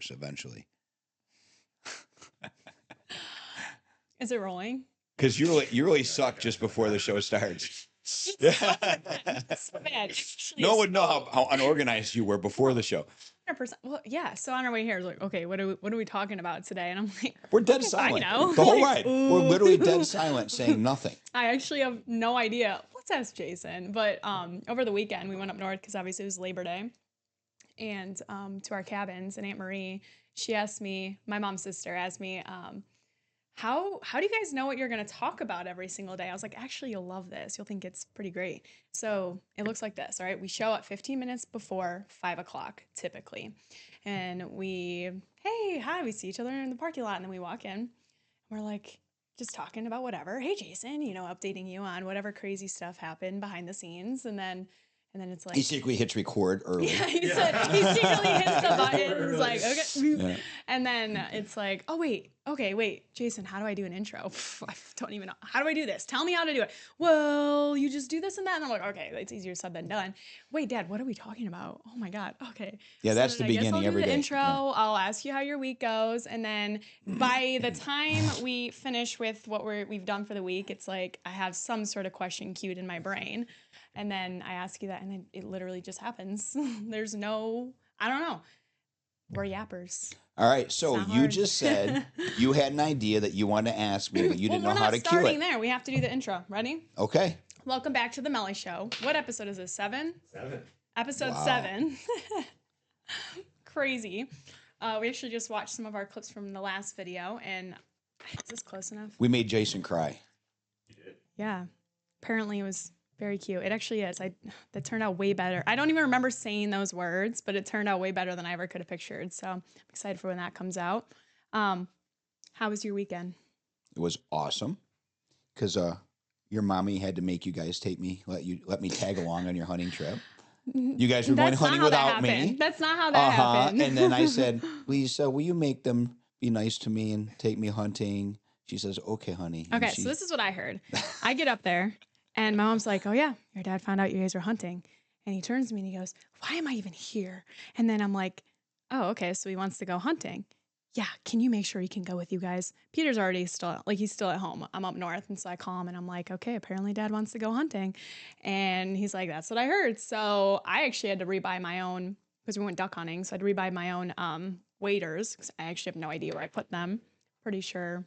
this eventually. Is it rolling? Because you really suck just before the show starts. So bad. Actually, No one it's would know how unorganized you were before the show. 100%. Well, yeah. So on our way here, it's like, okay, what are we talking about today? And I'm like, We're dead okay, silent. I know. The whole Like, ride. We're literally dead silent, saying nothing. I actually have no idea. Let's ask Jason. But over the weekend, we went up north because obviously it was Labor Day, and to our cabins. And Aunt Marie, she asked me, my mom's sister asked me, how do you guys know what you're going to talk about every single day? I was like, actually, you'll love this. You'll think it's pretty great. So it looks like this, all right? We show up 15 minutes before 5 o'clock, typically. And hey, hi, we see each other in the parking lot. And then we walk in. We're like, just talking about whatever. Hey, Jason, updating you on whatever crazy stuff happened behind the scenes. And then it's like, He secretly hits record early. yeah, he secretly hits the button. He's like, okay. Yeah. And then it's like, oh, wait, Jason, how do I do an intro? I don't even know. How do I do this? Tell me how to do it. Well, you just do this and that. And I'm like, okay, it's easier said than done. Wait, Dad, what are we talking about? Oh my God. Okay. Yeah, that's so the beginning I'll do every the day. intro. Yeah. I'll ask you how your week goes. And then by the time we finish with what we've done for the week, it's like I have some sort of question queued in my brain. And then I ask you that, and then it literally just happens. There's no, I don't know. We're yappers. All right, so you hard. just said you had an idea that you wanted to ask me, but you didn't know how to cue We're not starting it. there. We have to do the intro. Ready? Okay. Welcome back to the Melly Show. What episode is this? 7? 7. Episode Wow. 7. Crazy. We actually just watched some of our clips from the last video, and is this close enough? We made Jason cry. You did? Yeah. Apparently it was very cute. It actually is. That turned out way better. I don't even remember saying those words, but it turned out way better than I ever could have pictured. So I'm excited for when that comes out. How was your weekend? It was awesome because your mommy had to make you guys let me tag along on your hunting trip. You guys were going hunting without me. That's not how that happened. And then I said, Lisa, will you make them be nice to me and take me hunting? She says, okay, honey. Okay, so this is what I heard. I get up there, and my mom's like, oh, yeah, your dad found out you guys were hunting. And he turns to me and he goes, why am I even here? And then I'm like, oh, okay, so he wants to go hunting. Yeah, can you make sure he can go with you guys? Peter's already he's still at home. I'm up north, and so I call him, and I'm like, okay, apparently Dad wants to go hunting. And he's like, that's what I heard. So I actually had to rebuy my own, because we went duck hunting, so I had to rebuy my own waders, because I actually have no idea where I put them. Pretty sure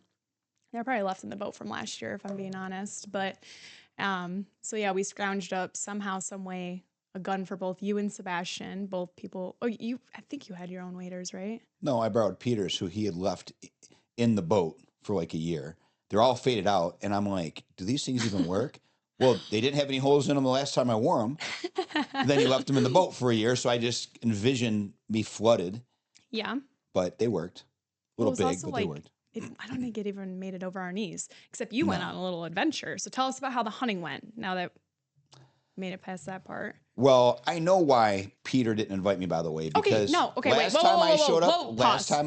they're probably left in the boat from last year, if I'm being honest. But so yeah, we scrounged up somehow, some way, a gun for both you and Sebastian, both people. Oh, I think you had your own waders, right? No, I borrowed Peter's, who he had left in the boat for like a year. They're all faded out. And I'm like, do these things even work? Well, they didn't have any holes in them the last time I wore them. Then he left them in the boat for a year. So I just envisioned me flooded. Yeah. But they worked. A little big, but they worked. I don't think it even made it over our knees, except you went on a little adventure. So tell us about how the hunting went now that made it past that part. Well, I know why Peter didn't invite me, by the way, because last time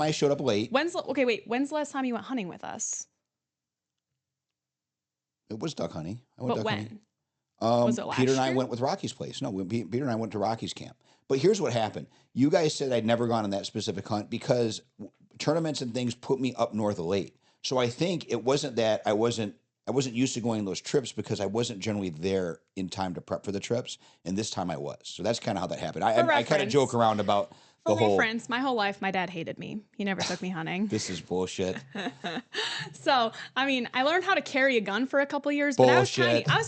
I showed up late. When's the last time you went hunting with us? It was duck hunting. When? Was it last Peter and I year? went with Rocky's place. No, Peter and I went to Rocky's camp. But here's what happened. You guys said I'd never gone on that specific hunt because tournaments and things put me up north late. So I think it wasn't that I wasn't used to going on those trips because I wasn't generally there in time to prep for the trips. And this time I was. So that's kind of how that happened. I kind of joke around about the whole. For reference, my whole life, my dad hated me. He never took me hunting. This is bullshit. So, I mean, I learned how to carry a gun for a couple of years, but I was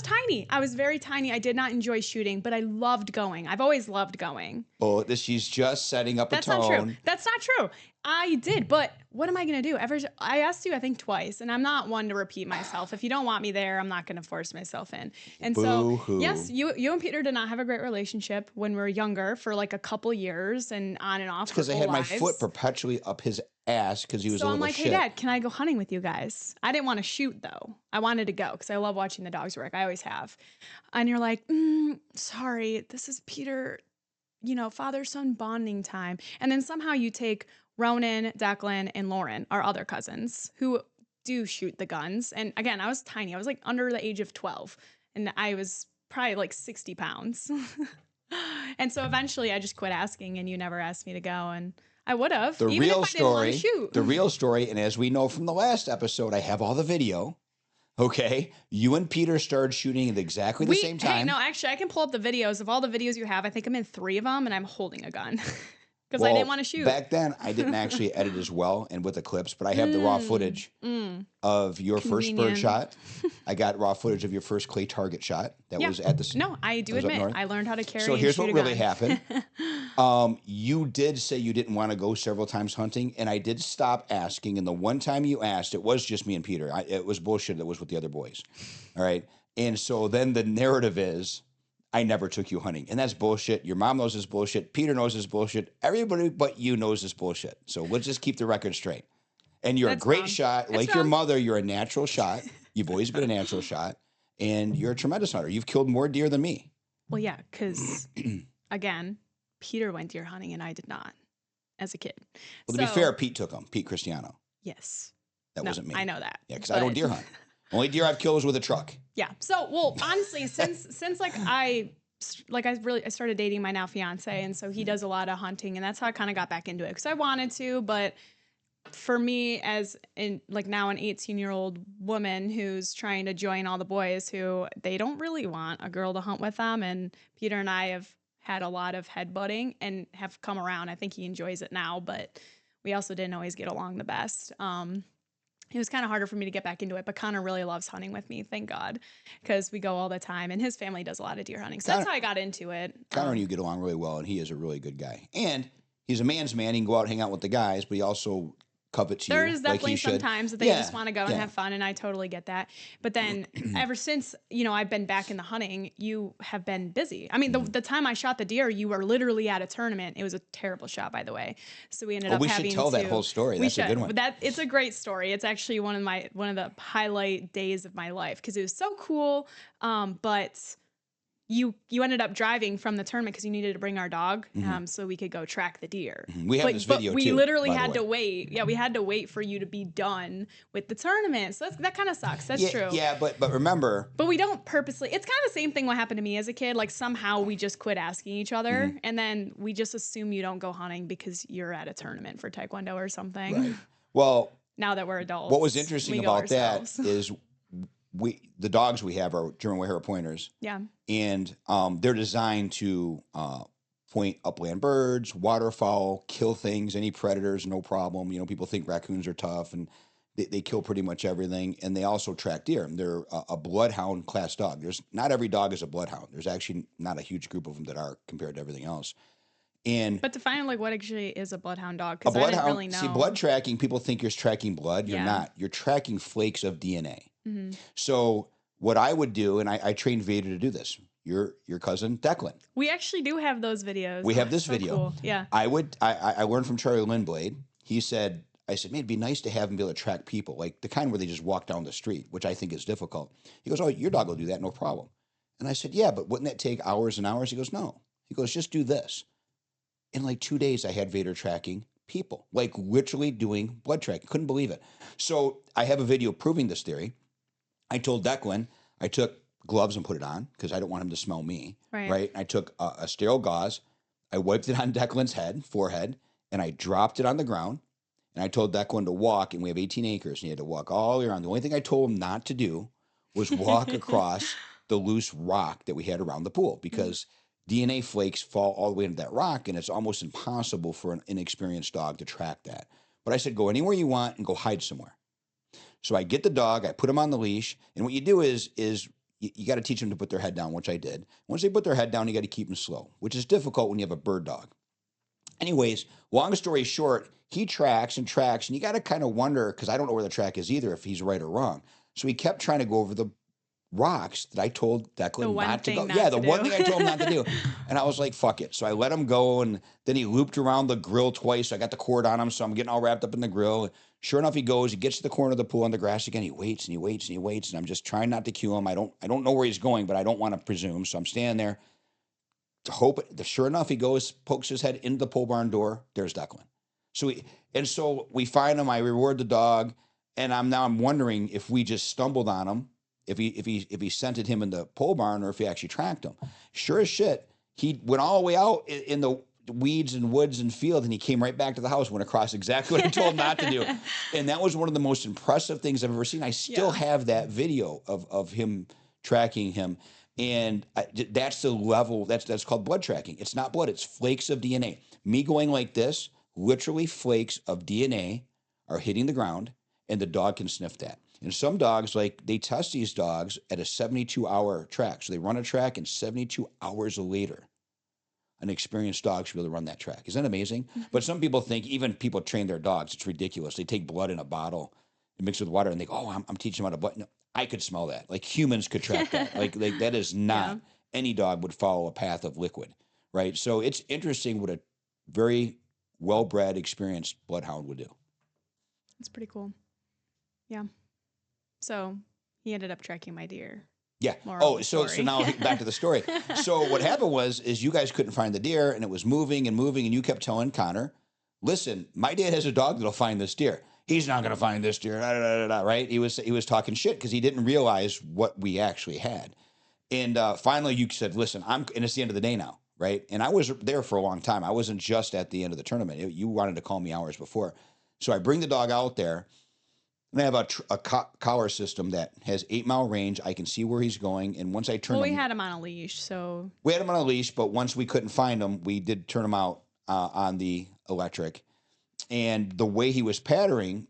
tiny. I was very tiny. I did not enjoy shooting, but I loved going. I've always loved going. Oh, she's just setting up a tone. That's not true. That's not true. I did, but what am I going to do? I asked you, I think, twice, and I'm not one to repeat myself. If you don't want me there, I'm not going to force myself in. And Boo-hoo. So, yes, you and Peter did not have a great relationship when we were younger for like a couple years and on and off. Because I had my foot perpetually up his ass because he was a little shit. So I'm like, hey, Dad, can I go hunting with you guys? I didn't want to shoot, though. I wanted to go because I love watching the dogs work. I always have. And you're like, sorry, this is Peter, father-son bonding time. And then somehow you take Ronan, Declan, and Lauren, our other cousins, who do shoot the guns. And again, I was tiny. I was like under the age of 12. And I was probably like 60 pounds. And so eventually I just quit asking, and you never asked me to go. And I would have. The Even real if I didn't want to story, shoot. the real story, and as we know from the last episode, I have all the video. Okay, you and Peter started shooting at exactly the same time. Hey, no, actually, I can pull up the videos of all the videos you have. I think I'm in 3 of them, and I'm holding a gun because I didn't want to shoot. Back then, I didn't actually edit as well and with the clips, but I have the raw footage of your first bird shot. I got raw footage of your first clay target shot. That was at the. No, I do admit I learned how to carry. So and here's shoot what a really gun. happened. You did say you didn't want to go several times hunting, and I did stop asking. And the one time you asked, it was just me and Peter. It was bullshit. That was with the other boys. All right. And so then the narrative is, I never took you hunting. And that's bullshit. Your mom knows this bullshit. Peter knows this bullshit. Everybody but you knows this bullshit. So let's just keep the record straight. And you're a great shot. Like your mother, you're a natural shot. You've always been a natural shot. And you're a tremendous hunter. You've killed more deer than me. Well, yeah, because, again, Peter went deer hunting and I did not as a kid. Well, to be fair, Pete took them. Pete Cristiano. Yes. That wasn't me. I know that. Yeah, because I don't deer hunt. Only deer I've killed was with a truck. Yeah. So, well, honestly, since like I started dating my now fiance, and so he does a lot of hunting, and that's how I kind of got back into it because I wanted to, but for me as now an 18-year-old woman who's trying to join all the boys who they don't really want a girl to hunt with them, and Peter and I have had a lot of headbutting and have come around. I think he enjoys it now, but we also didn't always get along the best. It was kind of harder for me to get back into it, but Connor really loves hunting with me, thank God, because we go all the time, and his family does a lot of deer hunting. So that's how I got into it. Connor and you get along really well, and he is a really good guy. And he's a man's man. He can go out and hang out with the guys, but he also covets you. There is definitely like sometimes that they just want to go and have fun, and I totally get that. But then ever since, I've been back in the hunting, you have been busy. I mean, the time I shot the deer, you were literally at a tournament. It was a terrible shot, by the way. So we ended up having to... We should tell that whole story. That's a good one. It's a great story. It's actually one of the highlight days of my life because it was so cool. But... You ended up driving from the tournament because you needed to bring our dog so we could go track the deer. We have this video, we too, literally had to wait. Yeah, we had to wait for you to be done with the tournament. So that kind of sucks. That's true. Yeah, but remember... But we don't purposely... It's kind of the same thing what happened to me as a kid. Like, somehow we just quit asking each other, and then we just assume you don't go hunting because you're at a tournament for Taekwondo or something. Right. Well... Now that we're adults, what was interesting about that is... the dogs we have are German Wayhara pointers. Yeah. And they're designed to point upland birds, waterfowl, kill things, any predators, no problem. People think raccoons are tough, and they kill pretty much everything. And they also track deer. They're a bloodhound class dog. Not every dog is a bloodhound. There's actually not a huge group of them that are compared to everything else. But define what actually is a bloodhound dog, because I didn't really know. See, blood tracking, people think you're tracking blood. You're not. You're tracking flakes of DNA. Mm-hmm. So what I would do, and I trained Vader to do this, your cousin Declan. We actually do have those videos. We have this video. Cool. Yeah. I learned from Charlie Lindblade. I said, man, it'd be nice to have him be able to track people, like the kind where they just walk down the street, which I think is difficult. He goes, oh, your dog will do that, no problem. And I said, yeah, but wouldn't that take hours and hours? He goes, no. He goes, just do this. In like 2 days, I had Vader tracking people, like literally doing blood tracking. Couldn't believe it. So I have a video proving this theory. I told Declan, I took gloves and put it on because I don't want him to smell me. Right. I took a sterile gauze. I wiped it on Declan's forehead, and I dropped it on the ground. And I told Declan to walk, and we have 18 acres, and he had to walk all the way around. The only thing I told him not to do was walk across the loose rock that we had around the pool because DNA flakes fall all the way into that rock, and it's almost impossible for an inexperienced dog to track that. But I said, go anywhere you want and go hide somewhere. So I get the dog, I put him on the leash, and what you do is you got to teach them to put their head down, which I did. Once they put their head down, you got to keep them slow, which is difficult when you have a bird dog. Anyways, long story short, he tracks, and you got to kind of wonder, because I don't know where the track is either, if he's right or wrong. So he kept trying to go over the rocks that I told Declan not to go. Yeah, the one thing I told him not to do. And I was like, fuck it. So I let him go, and then he looped around the grill twice. I got the cord on him, so I'm getting all wrapped up in the grill. Sure enough, he goes, he gets to the corner of the pool on the grass again. He waits and he waits and he waits, and I'm just trying not to cue him. I don't know where he's going, but I don't want to presume. So I'm standing there to hope. Sure enough, he goes, pokes his head into the pole barn door. There's Declan. So we find him. I reward the dog, and I'm wondering if we just stumbled on him, if he scented him in the pole barn, or if he actually tracked him. Sure as shit, he went all the way out in the weeds and woods and field, and he came right back to the house, went across exactly what I told him not to do. And that was one of the most impressive things I've ever seen. I still have that video of him tracking him. And that's the level, that's called blood tracking. It's not blood, it's flakes of DNA. Me going like this, literally flakes of DNA are hitting the ground, and the dog can sniff that. And some dogs, like, they test these dogs at a 72-hour track. So they run a track, and 72 hours later, an experienced dog should be able to run that track. Isn't that amazing? Mm-hmm. But some people think, even people train their dogs, it's ridiculous. They take blood in a bottle and mix it with water, and they go, oh, I'm teaching them how to blood. No, I could smell that. Like, humans could track that. like that is not, any dog would follow a path of liquid, right? So it's interesting what a very well-bred, experienced bloodhound would do. That's pretty cool. Yeah. So he ended up tracking my deer. Yeah. Oh, so now back to the story. So what happened is you guys couldn't find the deer, and it was moving, and you kept telling Connor, listen, my dad has a dog that'll find this deer. He's not going to find this deer, right? He was talking shit because he didn't realize what we actually had. And finally you said, listen, and it's the end of the day now, right? And I was there for a long time. I wasn't just at the end of the tournament. You wanted to call me hours before. So I bring the dog out there, and I have a collar system that has 8-mile range. I can see where he's going. And once I turn him... we had him on a leash, so... We had him on a leash, but once we couldn't find him, we did turn him out on the electric. And the way he was patterning,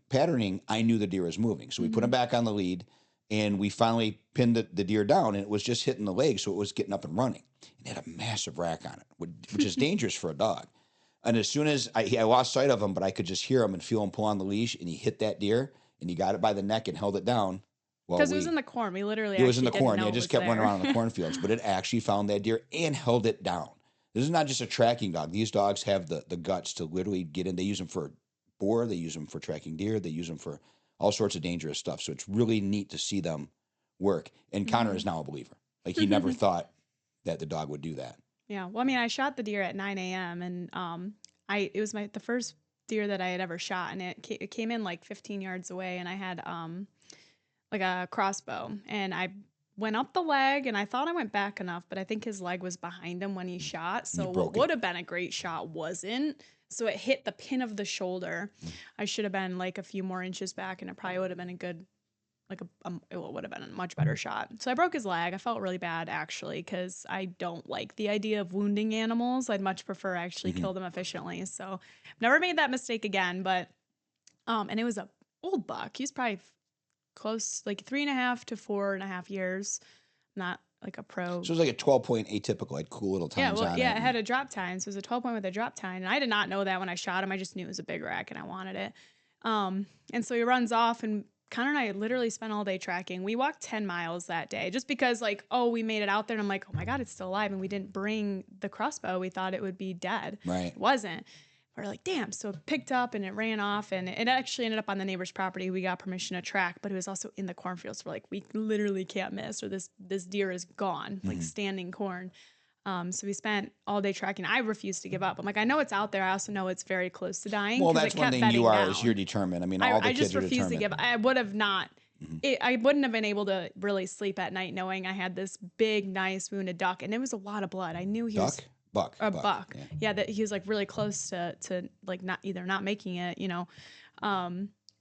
I knew the deer was moving. So we put him back on the lead, and we finally pinned the deer down, and it was just hitting the leg, so it was getting up and running. And it had a massive rack on it, which is dangerous for a dog. And as soon as I lost sight of him, but I could just hear him and feel him pull on the leash, and he hit that deer, and he got it by the neck and held it down. Because it was in the corn. We literally it was in the corn. Yeah, it just kept running around in the cornfields, but it actually found that deer and held it down. This is not just a tracking dog. These dogs have the guts to literally get in. They use them for boar. They use them for tracking deer. They use them for all sorts of dangerous stuff. So it's really neat to see them work. And Connor is now a believer. Like, he never thought that the dog would do that. Yeah. Well, I mean, I shot the deer at 9 a.m. and it was the first deer that I had ever shot, and it came in like 15 yards away, and I had like a crossbow, and I went up the leg, and I thought I went back enough, but I think his leg was behind him when he shot. So what would have been a great shot wasn't. So it hit the pin of the shoulder. I should have been like a few more inches back, and it probably would have been a good, it would have been a much better shot. So I broke his leg. I felt really bad, actually, because I don't like the idea of wounding animals. I'd much prefer actually kill them efficiently. So I've never made that mistake again. But and it was a old buck. He was probably close, like 3.5 to 4.5 years. Not like a pro. So it was like a 12-point atypical. I had cool little tines on it. Yeah, it had a drop tine. So it was a 12-point with a drop tine. And I did not know that when I shot him. I just knew it was a big rack and I wanted it. And so he runs off, and Connor and I literally spent all day tracking. We walked 10 miles that day just because, like, we made it out there. And I'm like, oh my God, it's still alive. And we didn't bring the crossbow. We thought it would be dead. Right. It wasn't. We're like, damn. So it picked up and it ran off, and it actually ended up on the neighbor's property. We got permission to track, but it was also in the cornfields. So we're like, we literally can't miss, or this deer is gone, like standing corn. So we spent all day tracking. I refused to give up. I'm like, I know it's out there. I also know it's very close to dying. Well, that's one thing you are, is you're determined. I mean, all the kids are determined. I just refused to give up. I would have not. I wouldn't have been able to really sleep at night knowing I had this big, nice wounded duck, and it was a lot of blood. I knew he was buck. Yeah, that he was like really close to like not making it, you know.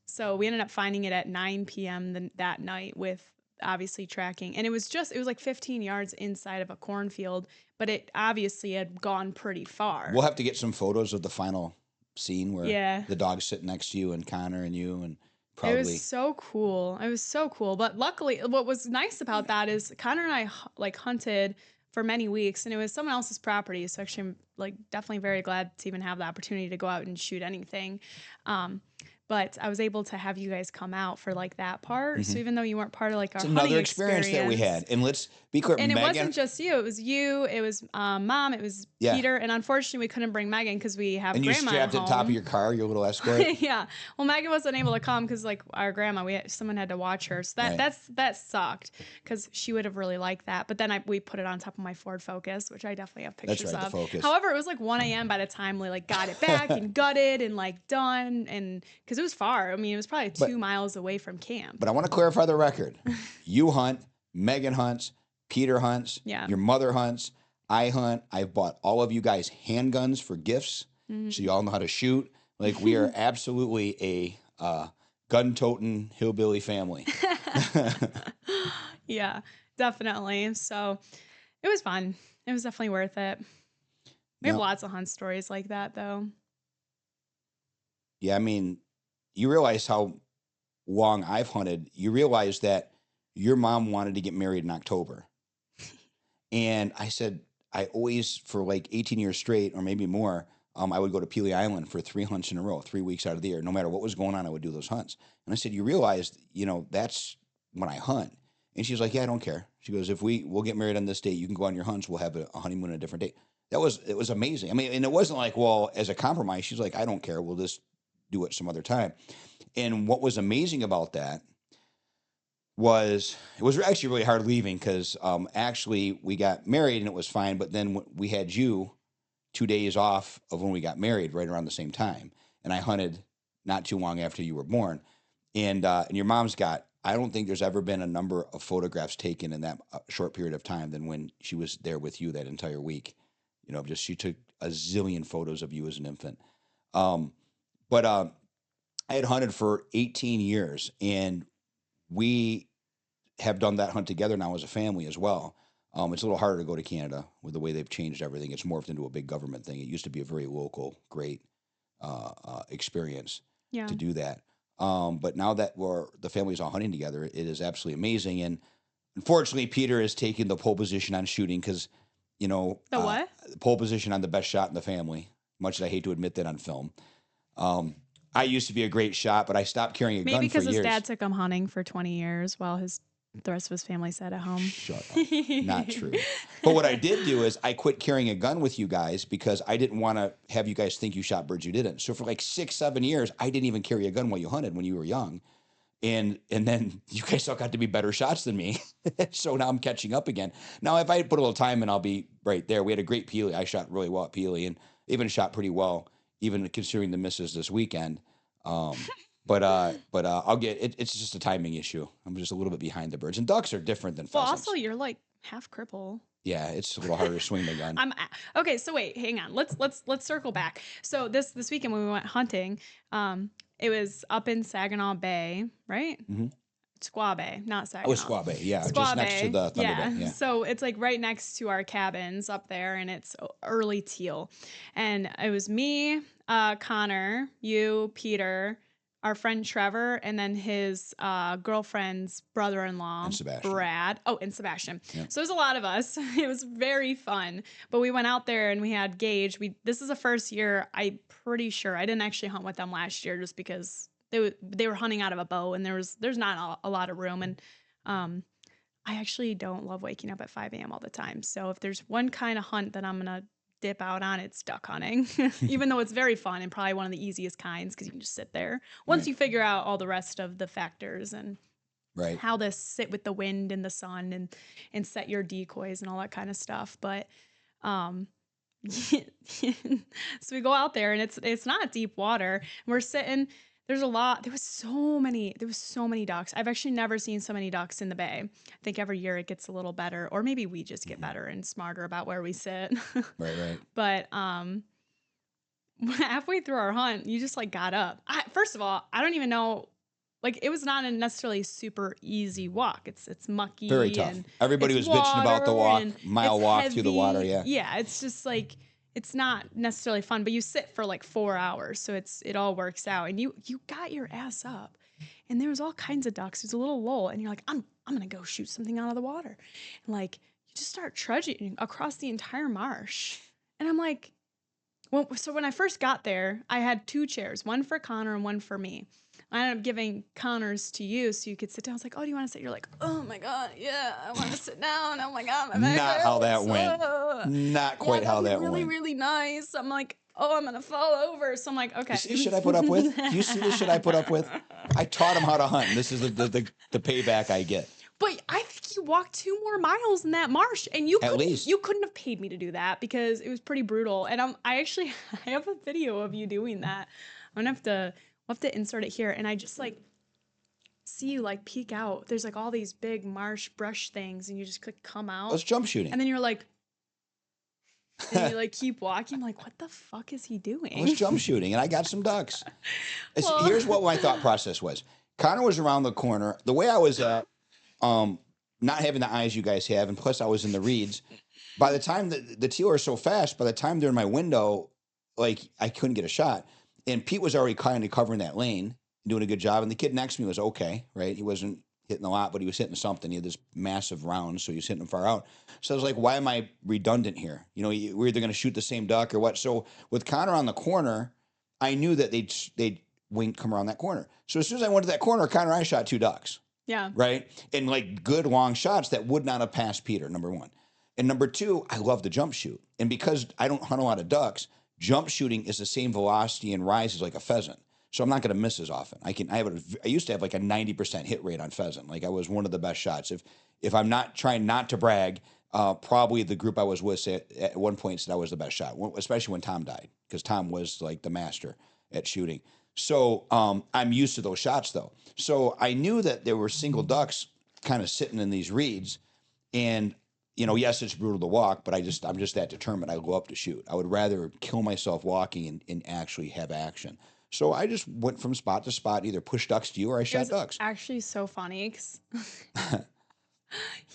So we ended up finding it at 9 p.m. that night with obviously tracking, and it was like 15 yards inside of a cornfield, but it obviously had gone pretty far. We'll have to get some photos of the final scene where the dog's sitting next to you and Connor and you, and probably. It was so cool. But luckily, what was nice about that is Connor and I like hunted for many weeks, and it was someone else's property. So actually, I'm like definitely very glad to even have the opportunity to go out and shoot anything. But I was able to have you guys come out for like that part. So even though you weren't part of like our hunting another experience that we had. And let's be clear, and Megan, it wasn't just you. It was you. It was Mom. It was Peter. And unfortunately, we couldn't bring Megan because we have grandma at home. And you strapped at the top of your car, your little Escort. Yeah. Well, Megan wasn't able to come because like our grandma, someone had to watch her. So that sucked because she would have really liked that. But then we put it on top of my Ford Focus, which I definitely have pictures of. The Focus. However, it was like 1 a.m. by the time we like got it back and gutted and like done, and because it was far. I mean, it was probably 2 miles away from camp. But I want to clarify the record. You hunt, Megan hunts, Peter hunts, your mother hunts. I hunt. I've bought all of you guys handguns for gifts, so you all know how to shoot. Like we are absolutely a gun-toting hillbilly family. Yeah, definitely. So it was fun. It was definitely worth it. We have Yeah, lots of hunt stories like that, though. yeah. I mean, you realize how long I've hunted. You realize that your mom wanted to get married in October, and I said I always for like 18 years straight, or maybe more. I would go to Pelee Island for 3 hunts in a row, 3 weeks out of the year. No matter what was going on, I would do those hunts. And I said, "You realize, that's when I hunt." And she's like, "Yeah, I don't care." She goes, "If we'll get married on this date, you can go on your hunts. We'll have a honeymoon on a different date." It was amazing. I mean, and it wasn't like, well, as a compromise, she's like, "I don't care. We'll just do it some other time." And what was amazing about that was it was actually really hard leaving because actually we got married and it was fine, but then we had you 2 days off of when we got married, right around the same time, and I hunted not too long after you were born, and your mom's got. I don't think there's ever been a number of photographs taken in that short period of time than when she was there with you that entire week. Just she took a zillion photos of you as an infant. Um, but I had hunted for 18 years, and we have done that hunt together now as a family as well. It's a little harder to go to Canada with the way they've changed everything. It's morphed into a big government thing. It used to be a very local, great experience Yeah. to do that. But now that the family's all hunting together, it is absolutely amazing. And unfortunately, Peter is taking the pole position on shooting because, The what? pole position on the best shot in the family. Much as I hate to admit that on film. I used to be a great shot, but I stopped carrying a Maybe gun for because his years. dad took him hunting for 20 years while the rest of his family sat at home. Shut up. Not true. But what I did do is I quit carrying a gun with you guys because I didn't want to have you guys think you shot birds you didn't. So for like 6, 7 years, I didn't even carry a gun while you hunted when you were young. And then you guys all got to be better shots than me. So now I'm catching up again. Now, if I put a little time in, I'll be right there. We had a great Pelee. I shot really well at Pelee and even shot pretty well, even considering the misses this weekend. But I'll get it. It's just a timing issue. I'm just a little bit behind the birds, and ducks are different than Well, pheasants. also you're like half cripple. Yeah, it's a little harder to swing the gun. Okay. So wait, hang on. Let's circle back. So this weekend when we went hunting, it was up in Saginaw Bay, right? Mm-hmm. Squaw Bay, not Saginaw. Oh, Squaw Bay, yeah, Squaw just next to Bay, the Thunder Bay. Yeah. So it's like right next to our cabins up there, and it's early teal. And it was me, Connor, you, Peter, our friend Trevor, and then his girlfriend's brother-in-law, And Sebastian. Brad. Oh, and Sebastian. Yeah. So there's a lot of us. It was very fun. But we went out there and we had Gage. This is the first year, I'm pretty sure. I didn't actually hunt with them last year just because they were hunting out of a bow and there's not a lot of room. And I actually don't love waking up at 5 a.m. all the time. So if there's one kind of hunt that I'm going to dip out on, it's duck hunting, even though it's very fun and probably one of the easiest kinds because you can just sit there once you figure out all the rest of the factors and how to sit with the wind and the sun and set your decoys and all that kind of stuff. But so we go out there and it's not deep water. We're sitting. There was so many ducks. I've actually never seen so many ducks in the bay. I think every year it gets a little better, or maybe we just get better and smarter about where we sit. Right. But halfway through our hunt, you just like got up. First of all, I don't even know. Like it was not a necessarily super easy walk. It's mucky. Very tough. Everybody was bitching about the mile walk through the water. Yeah. Yeah, it's just like. It's not necessarily fun, but you sit for like 4 hours, so it all works out. And you got your ass up, and there was all kinds of ducks. There's a little lull, and you're like, I'm gonna go shoot something out of the water, and like you just start trudging across the entire marsh. And I'm like, well, so when I first got there, I had 2 chairs, one for Connor and one for me. I ended up giving Connor's to you so you could sit down. I was like, oh, do you want to sit? You're like, oh my God, yeah, I want to sit down. Oh my God, my back Not how that hurts. went. Not quite how that really, went. really nice. I'm like, oh, I'm going to fall over. So I'm like, okay. You see the shit I put up with? Do you see the shit I put up with? I taught him how to hunt. And this is the payback I get. But I think you walked 2 more miles in that marsh, and you couldn't have paid me to do that because it was pretty brutal. And I have a video of you doing that. I'm gonna have to insert it here, and I just like see you like peek out. There's like all these big marsh brush things, and you just come out. I was jump shooting. And then you're like, And you like keep walking, like, what the fuck is he I doing? was jump shooting, and I got some ducks. Well- Here's what my thought process was. Connor was around the corner. The way I was at, not having the eyes you guys have, and plus I was in the reeds. By the time the teal are so fast, by the time they're in my window, like I couldn't get a shot. And Pete was already kind of covering that lane, doing a good job. And the kid next to me was okay, right? He wasn't hitting a lot, but he was hitting something. He had this massive round, so he was hitting them far out. So I was like, why am I redundant here? You know, we're either going to shoot the same duck or what. So with Connor on the corner, I knew that they'd wink come around that corner. So as soon as I went to that corner, Connor and I shot 2 ducks. Yeah. Right? And like good long shots that would not have passed Peter, number 1. And number 2, I love to jump shoot. And because I don't hunt a lot of ducks, jump shooting is the same velocity and rise as like a pheasant. So I'm not going to miss as often. I used to have like a 90% hit rate on pheasant. Like I was one of the best shots. If I'm not trying not to brag, probably the group I was with at one point said I was the best shot, especially when Tom died, because Tom was like the master at shooting. So I'm used to those shots though. So I knew that there were single ducks kind of sitting in these reeds, and you know, yes, it's brutal to walk, but I'm just that determined. I love to shoot. I would rather kill myself walking and actually have action. So I just went from spot to spot, either push ducks to you or I shot ducks. Actually so funny because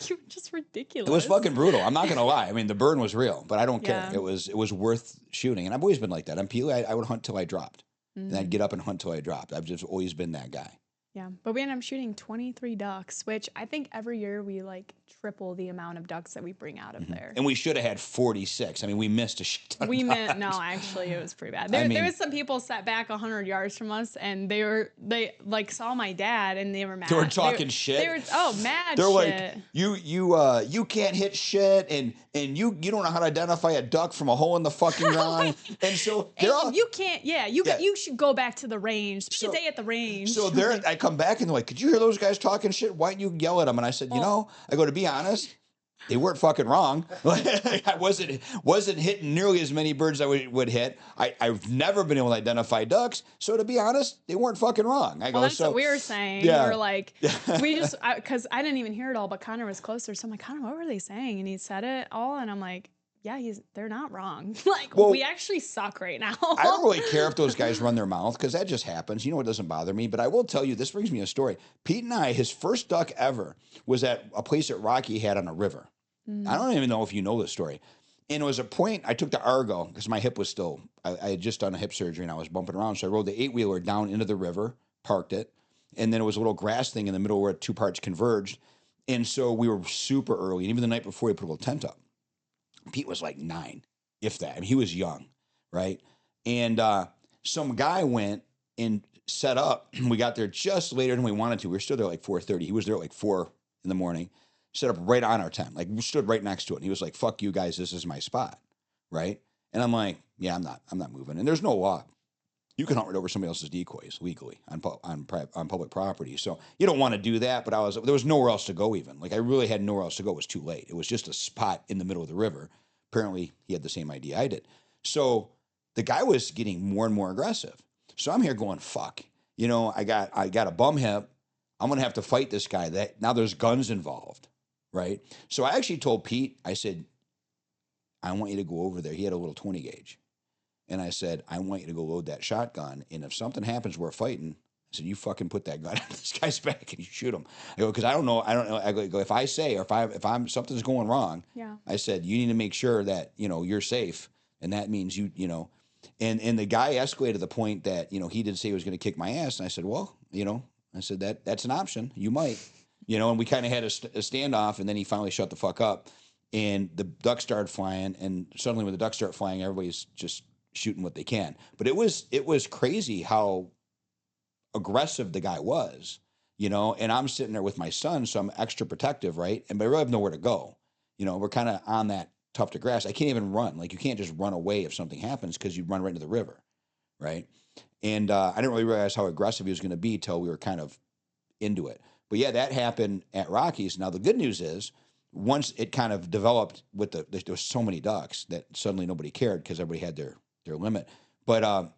you're just ridiculous. It was fucking brutal. I'm not gonna lie. I mean, the burn was real, but I don't care. Yeah. It was worth shooting, and I've always been like that. I'm Pele. I would hunt till I dropped, and I'd Mm. get up and hunt till I dropped. I've just always been that guy. Yeah, but we ended up shooting 23 ducks, which I think every year we like triple the amount of ducks that we bring out of there. And we should have had 46. I mean, we missed a shit ton. We of meant ducks. no, actually, it was pretty bad. I There mean- was some people set back 100 yards from us, and they like saw my dad, and they were mad. They were talking shit. They were mad. They're shit. like, you can't hit shit, and you don't know how to identify a duck from a hole in the fucking ground. And so they're all, you can't. Yeah, you should go back to the range. Spend So- a day at the range. so I come back and they're like, could you hear those guys talking shit? Why didn't you yell at them? And I said, I go, to be honest, they weren't fucking wrong. I wasn't hitting nearly as many birds as I would hit. I've never been able to identify ducks. So to be honest, they weren't fucking wrong. I go, Well, that's so what we were saying. Yeah. We were like, because I didn't even hear it all, but Connor was closer. So I'm like, Connor, what were they saying? And he said it all. And I'm like, yeah, they're not wrong. Like, Well, we actually suck right now. I don't really care if those guys run their mouth because that just happens. You know, it doesn't bother me. But I will tell you, this brings me a story. Pete and I, his first duck ever was at a place that Rocky had on a river. I don't even know if you know this story. And it was a point, I took the Argo because my hip was still, I had just done a hip surgery and I was bumping around. So I rode the 8-wheeler down into the river, parked it. And then it was a little grass thing in the middle where 2 parts converged. And so we were super early. And even the night before, we put a little tent up. Pete was like 9, if that. I mean, he was young, right? And some guy went and set up. We got there just later than we wanted to. We were still there like 4:30. He was there at like 4 in the morning. Set up right on our tent. Like we stood right next to it. And he was like, fuck you guys, this is my spot. Right? And I'm like, yeah, I'm not moving. And there's no law. You can hunt right over somebody else's decoys legally on public property. So you don't want to do that, but there was nowhere else to go even. Like I really had nowhere else to go. It was too late. It was just a spot in the middle of the river. Apparently he had the same idea I did. So the guy was getting more and more aggressive. So I'm here going, fuck. You know, I got a bum hip. I'm going to have to fight this guy. Now there's guns involved, right? So I actually told Pete, I said, I want you to go over there. He had a little 20 gauge. And I said, I want you to go load that shotgun. And if something happens, we're fighting. I said, you fucking put that gun on this guy's back and you shoot him. I go, because I don't know. I go, if I say, or if I'm something's going wrong, Yeah. I said, you need to make sure that, you're safe. And that means and the guy escalated to the point that, he did say he was going to kick my ass. And I said, well, I said, that's an option. You might, and we kind of had a standoff. And then he finally shut the fuck up. And the ducks started flying. And suddenly when the ducks start flying, everybody's just shooting what they can. But it was crazy how aggressive the guy was, and I'm sitting there with my son, so I'm extra protective, right? But I really have nowhere to go. We're kind of on that tough to grass. I can't even run. Like you can't just run away if something happens because you run right into the river, right? And I didn't really realize how aggressive he was going to be till we were kind of into it. But yeah, that happened at Rockies. Now the good news is, once it kind of developed with there was so many ducks that suddenly nobody cared because everybody had their limit. But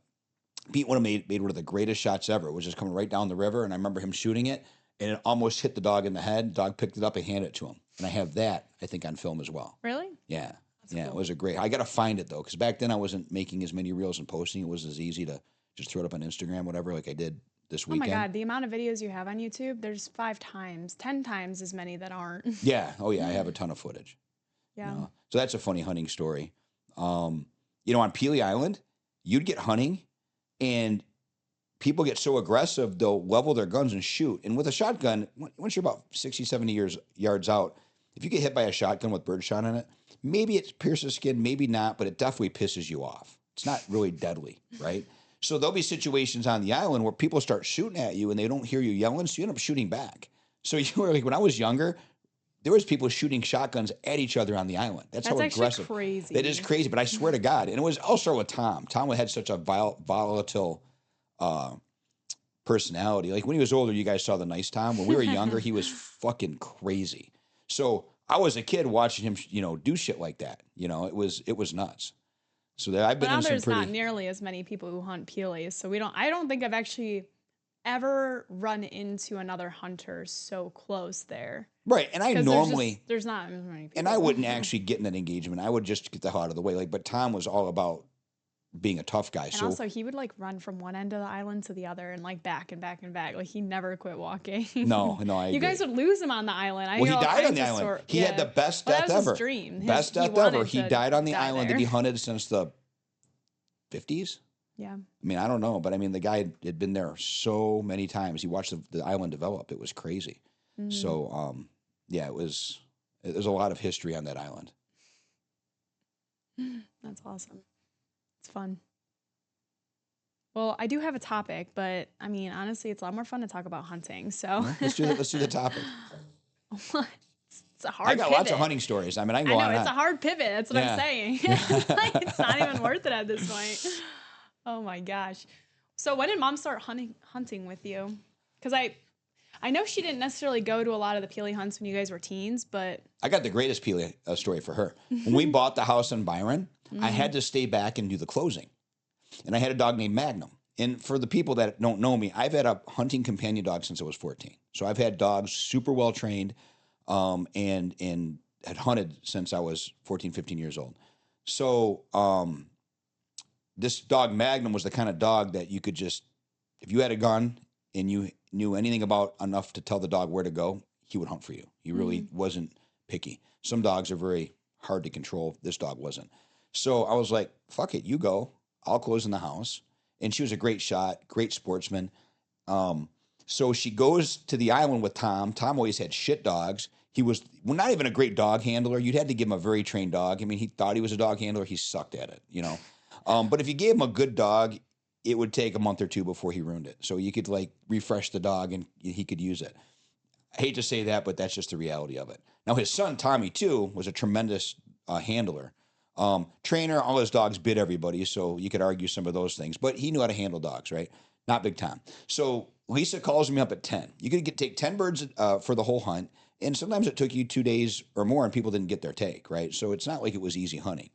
Pete would have made one of the greatest shots ever. It was just coming right down the river, and I remember him shooting it, and it almost hit the dog in the head. The dog picked it up and handed it to him. And I have that, I think, on film as well. Really? Yeah. That's Yeah, it cool. was a great. I got to find it though, because back then I wasn't making as many reels and posting. It wasn't as easy to just throw it up on Instagram, whatever, like I did this Oh my weekend. God, the amount of videos you have on YouTube, there's 5 times, 10 times as many that aren't. Yeah. Oh yeah, I have a ton of footage. You Yeah. know, so that's a funny hunting story. Um, on Peely Island, you'd get hunting, and people get so aggressive they'll level their guns and shoot. And with a shotgun, once you're about 60, 70 yards out, if you get hit by a shotgun with birdshot on it, maybe it pierces skin, maybe not, but it definitely pisses you off. It's not really deadly, right? So there'll be situations on the island where people start shooting at you and they don't hear you yelling, so you end up shooting back. So you were like, when I was younger, there was people shooting shotguns at each other on the island. That's how That's actually aggressive. crazy. That is crazy, but I swear to God, and it was also with Tom. Tom had such a volatile personality. Like when he was older, you guys saw the nice Tom. When we were younger, he was fucking crazy. So I was a kid watching him, do shit like that. It was nuts. So I've But been now in some there's not pretty. nearly as many people who hunt peelies, so I don't think I've actually ever run into another hunter so close there. Right, and I Because normally, there's not as many people. and I wouldn't actually get in that engagement. I would just get the hell out of the way. Like, but Tom was all about being a tough guy. And So also, he would like run from one end of the island to the other and like back and back and back. Like he never quit walking. no, I You agree. guys would lose him on the island. I Well, he hear all died on kinds the of island. He yeah. had the best Well, death that was ever. his dream. Best He death ever. wanted He to died on the die island there. that he hunted since the 50s. Yeah. I mean, I don't know, but I mean, the guy had been there so many times. He watched the island develop. It was crazy. Mhm. So, yeah, there's a lot of history on that island. That's awesome. It's fun. Well, I do have a topic, but I mean, honestly, it's a lot more fun to talk about hunting. So Well, let's do the topic. It's a hard I got pivot. lots of hunting stories. I mean, I can go I know, on and it's a on. hard pivot. That's what Yeah. I'm saying. Like, it's not even worth it at this point. Oh my gosh. So when did mom start hunting with you? Because I know she didn't necessarily go to a lot of the peely hunts when you guys were teens, but I got the greatest Peely story for her. When we bought the house in Byron, I Mm-hmm. had to stay back and do the closing. And I had a dog named Magnum. And for the people that don't know me, I've had a hunting companion dog since I was 14. So I've had dogs super well trained, and had hunted since I was 14, 15 years old. So this dog Magnum was the kind of dog that you could just, if you had a gun and you knew anything about enough to tell the dog where to go, he would hunt for you. He really wasn't picky. Some dogs are very hard to control. This dog wasn't. So I was like, fuck it, you go. I'll close in the house. And she was a great shot, great sportsman. So she goes to the island with Tom. Tom always had shit dogs. He was not even a great dog handler. You'd had to give him a very trained dog. I mean, he thought he was a dog handler. He sucked at it, But if you gave him a good dog, it would take a month or two before he ruined it. So you could like refresh the dog and he could use it. I hate to say that, but that's just the reality of it. Now, his son, Tommy, too, was a tremendous handler. Trainer, all his dogs bit everybody, so you could argue some of those things. But he knew how to handle dogs, right? Not big time. So Lisa calls me up at 10. You could take 10 birds for the whole hunt, and sometimes it took you 2 days or more, and people didn't get their take, right? So it's not like it was easy hunting.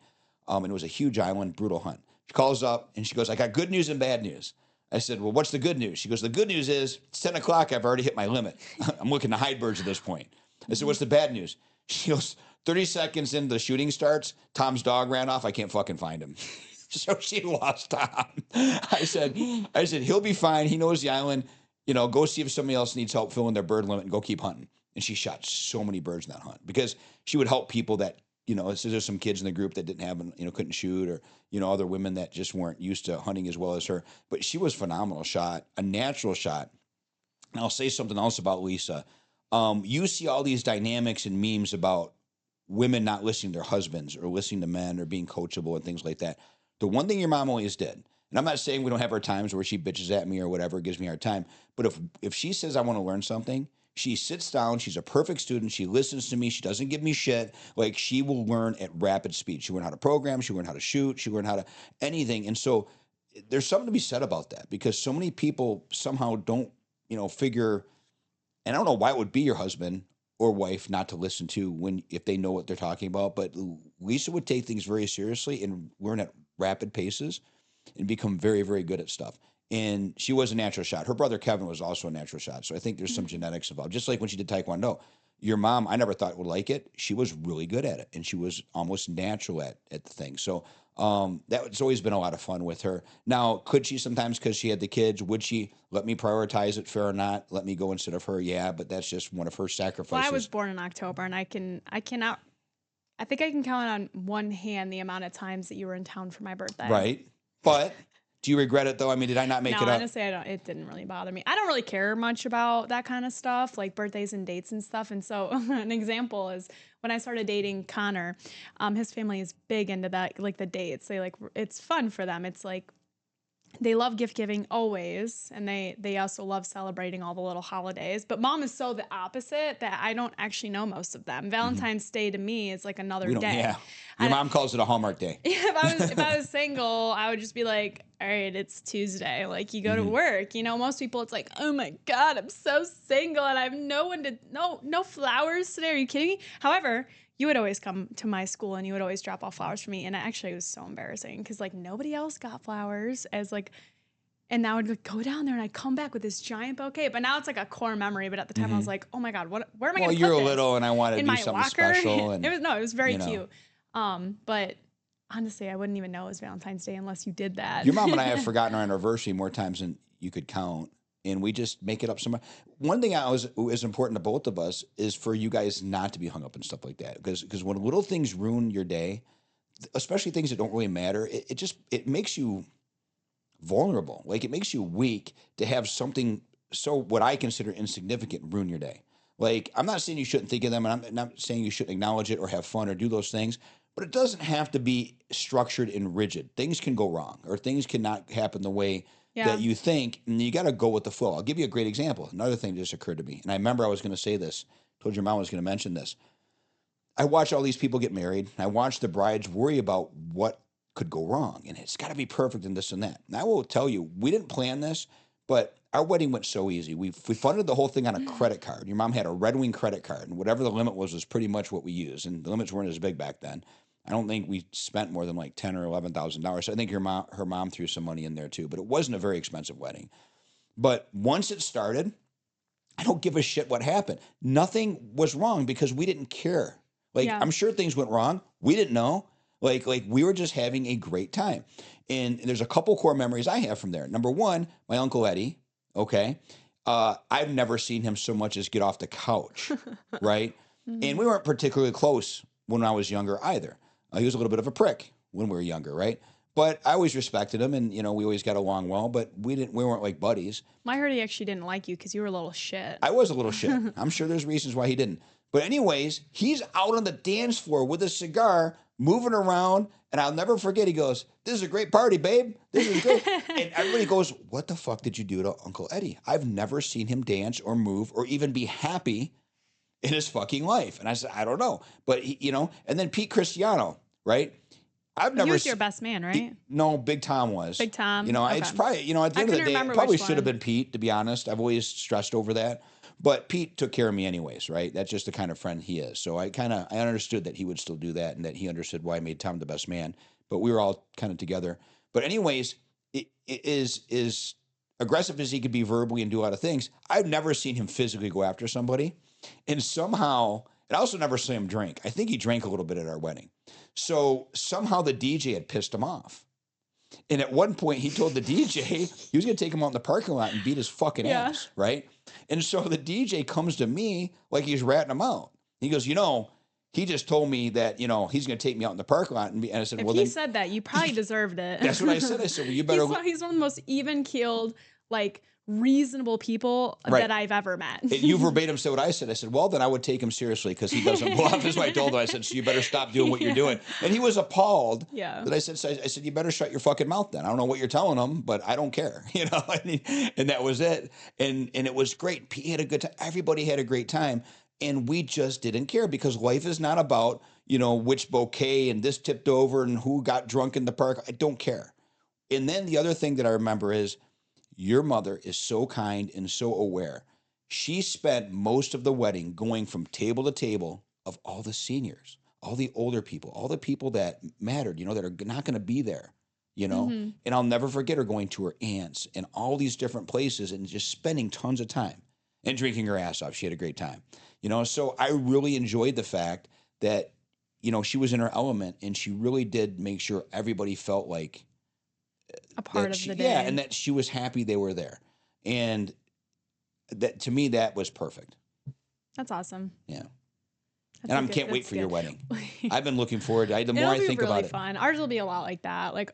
And it was a huge island, brutal hunt. She calls up, and she goes, I got good news and bad news. I said, well, what's the good news? She goes, the good news is it's 10 o'clock. I've already hit my limit. I'm looking to hide birds at this point. I said, what's the bad news? She goes, 30 seconds into the shooting starts, Tom's dog ran off. I can't fucking find him. So she lost Tom. I said, he'll be fine. He knows the island. Go see if somebody else needs help filling their bird limit and go keep hunting. And she shot so many birds in that hunt because she would help people that, so there's some kids in the group that didn't have, couldn't shoot, or, other women that just weren't used to hunting as well as her. But she was a phenomenal shot, a natural shot. And I'll say something else about Lisa. You see all these dynamics and memes about women not listening to their husbands or listening to men or being coachable and things like that. The one thing your mom always did, and I'm not saying we don't have our times where she bitches at me or whatever, gives me a hard time, but if she says I want to learn something, she sits down, she's a perfect student, she listens to me, she doesn't give me shit. Like, she will learn at rapid speed. She learn how to program, she learn how to shoot, she learn how to anything. And so there's something to be said about that, because so many people somehow don't, figure, and I don't know why it would be your husband or wife not to listen to if they know what they're talking about. But Lisa would take things very seriously and learn at rapid paces and become very, very good at stuff. and she was a natural shot. Her brother Kevin was also a natural shot. So I think there's some genetics involved. Just like when she did Taekwondo. Your mom, I never thought would like it. She was really good at it, and she was almost natural at the thing. So that's always been a lot of fun with her. Now, could she sometimes, because she had the kids, would she let me prioritize it, fair or not? Let me go instead of her? Yeah, but that's just one of her Well, sacrifices. I was born in October, and I cannot. I think I can count on one hand the amount of times that you were in town for my birthday. Right. But do you regret it though? I mean, did I not make No, it up? honestly, I don't. It didn't really bother me. I don't really care much about that kind of stuff, like birthdays and dates and stuff. And so, an example is when I started dating Connor. His family is big into that, like the dates. They like it's fun for them. It's like they love gift giving always, and they also love celebrating all the little holidays. But mom is so the opposite that I don't actually know most of them. Valentine's Day to me is like another We don't. day. Yeah. Your mom calls it a Hallmark day. If I was single, I would just be like, all right, it's Tuesday. Like you go to work. You know, most people it's like, oh my God, I'm so single and I have no one to no flowers today. Are you kidding me? However, you would always come to my school and you would always drop off flowers for me. And actually it was so embarrassing because like nobody else got flowers as like and now I'd like, go down there and I'd come back with this giant bouquet. But now it's like a core memory. But at the time I was like, oh my God, where am I going to put Well, you're this? little, and I wanted to In do my something locker? special. And It was very you know. cute. But honestly, I wouldn't even know it was Valentine's Day unless you did that. Your mom and I have forgotten our anniversary more times than you could count, and we just make it up somewhere. One thing is important to both of us is for you guys not to be hung up and stuff like that, because when little things ruin your day, especially things that don't really matter, it makes you vulnerable. Like it makes you weak to have something so what I consider insignificant ruin your day. Like I'm not saying you shouldn't think of them, and I'm not saying you shouldn't acknowledge it or have fun or do those things, but it doesn't have to be structured and rigid. Things can go wrong, or things cannot happen the way that you think, and you got to go with the flow. I'll give you a great example. Another thing just occurred to me, and I remember I was going to say this. Told your mom I was going to mention this. I watch all these people get married. I watch the brides worry about what could go wrong, and it's got to be perfect and this and that. And I will tell you, we didn't plan this, but our wedding went so easy. We funded the whole thing on a credit card. Your mom had a Red Wing credit card, and whatever the limit was pretty much what we used. And the limits weren't as big back then. I don't think we spent more than like $10,000 or $11,000. So I think her mom threw some money in there too. But it wasn't a very expensive wedding. But once it started, I don't give a shit what happened. Nothing was wrong because we didn't care. Like I'm sure things went wrong. We didn't know. Like we were just having a great time. And there's a couple core memories I have from there. Number one, my Uncle Eddie. Okay. I've never seen him so much as get off the couch. Right. And we weren't particularly close when I was younger either. He was a little bit of a prick when we were younger. Right. But I always respected him, and we always got along well. But we weren't like buddies. I heard he actually didn't like you because you were a little shit. I was a little shit. I'm sure there's reasons why he didn't. But anyways, he's out on the dance floor with a cigar, moving around, and I'll never forget. He goes, "This is a great party, babe. This is great." And everybody goes, "What the fuck did you do to Uncle Eddie? I've never seen him dance or move or even be happy in his fucking life." And I said, "I don't know." But and then Pete Cristiano, right? I've never. He was your best man, right? No, Big Tom was. Big Tom. It's probably at the end of the day, it probably should have been Pete. To be honest, I've always stressed over that. But Pete took care of me anyways, right? That's just the kind of friend he is. So I understood that he would still do that, and that he understood why I made Tom the best man. But we were all kind of together. But anyways, it is aggressive as he could be verbally and do a lot of things. I've never seen him physically go after somebody, and somehow. And I also never saw him drink. I think he drank a little bit at our wedding. So somehow the DJ had pissed him off. And at one point he told the DJ he was going to take him out in the parking lot and beat his fucking ass, right? And so the DJ comes to me like he's ratting him out. He goes, he just told me that, he's going to take me out in the parking lot. And I said, if he said that, you probably deserved it. That's what I said. I said, well, you better. He's one of the most even-keeled, like, reasonable people that I've ever met. You verbatim said what I said. I said, well, then I would take him seriously because he doesn't bluff, is what I told him. I said, so you better stop doing what you're doing. And he was appalled. Yeah. That I said, you better shut your fucking mouth then. I don't know what you're telling him, but I don't care. And that was it. And it was great. He had a good time. Everybody had a great time. And we just didn't care because life is not about, which bouquet and this tipped over and who got drunk in the park. I don't care. And then the other thing that I remember is, your mother is so kind and so aware. She spent most of the wedding going from table to table of all the seniors, all the older people, all the people that mattered, that are not going to be there, Mm-hmm. And I'll never forget her going to her aunt's and all these different places and just spending tons of time and drinking her ass off. She had a great time, So I really enjoyed the fact that, she was in her element and she really did make sure everybody felt like A part of she, the yeah, day. and that she was happy they were there. And that to me, that was perfect. That's awesome. Yeah. That's And I good, can't wait that's for your good. wedding. I've been looking forward. The more It'll I be think really about it, fun. Ours will be a lot like that. Like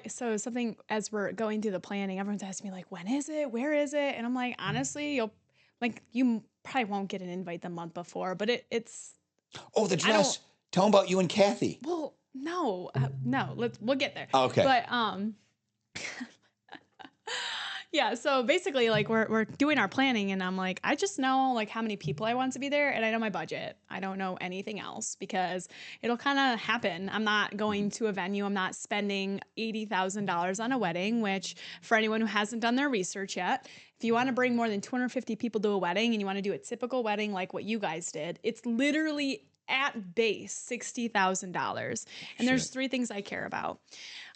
so something as we're going through the planning, everyone's asking me like, when is it? Where is it? And I'm like, honestly, you probably won't get an invite the month before, but it's, oh, the I don't, dress. Tell them about you and Kathy. well, no, we'll get there. Okay. But, yeah, so basically like we're doing our planning and I'm like, I just know like how many people I want to be there and I know my budget. I don't know anything else because it'll kind of happen. I'm not going to a venue. I'm not spending $80,000 on a wedding, which for anyone who hasn't done their research yet, if you want to bring more than 250 people to a wedding and you want to do a typical wedding like what you guys did, it's literally at base $60,000. And there's Shit. 3 things I care about.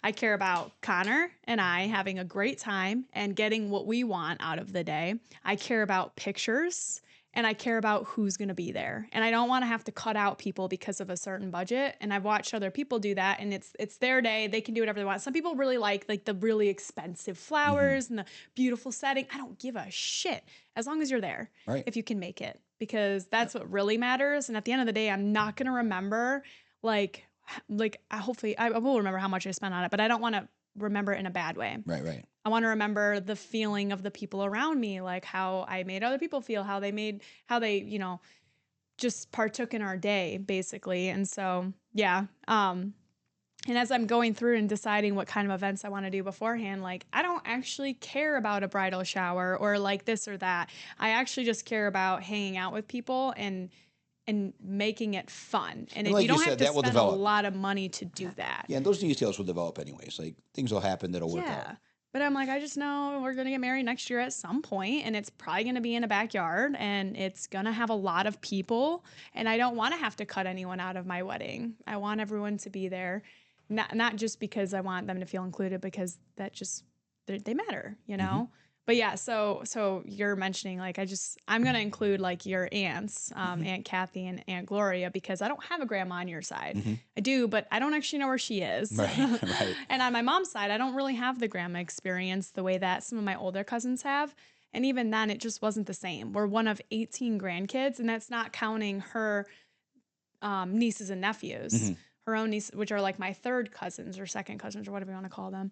I care about Connor and I having a great time and getting what we want out of the day. I care about pictures and I care about who's going to be there. And I don't want to have to cut out people because of a certain budget. And I've watched other people do that and it's their day. They can do whatever they want. Some people really like the really expensive flowers and the beautiful setting. I don't give a shit as long as you're there. Right. If you can make it, because that's what really matters. And at the end of the day, I'm not going to remember like hopefully I will remember how much I spent on it, but I don't want to remember it in a bad way. Right. I want to remember the feeling of the people around me, like how I made other people feel, how they, just partook in our day basically. And so, yeah. And as I'm going through and deciding what kind of events I want to do beforehand, like I don't actually care about a bridal shower or like this or that. I actually just care about hanging out with people and making it fun. And like you don't you said, have to that will spend develop. a lot of money to do that. Yeah, and those details will develop anyways. Like things will happen that'll work out. But I'm like, I just know we're going to get married next year at some point, and it's probably going to be in a backyard, and it's going to have a lot of people, and I don't want to have to cut anyone out of my wedding. I want everyone to be there, not just because I want them to feel included, because that just, they matter, But yeah, so you're mentioning like I'm gonna include like your aunts, Aunt Kathy and Aunt Gloria, because I don't have a grandma on your side. I do, but I don't actually know where she is. Right. And on my mom's side, I don't really have the grandma experience the way that some of my older cousins have. And even then, it just wasn't the same. We're one of 18 grandkids, and that's not counting her nieces and nephews, her own nieces, which are like my third cousins or second cousins or whatever you want to call them.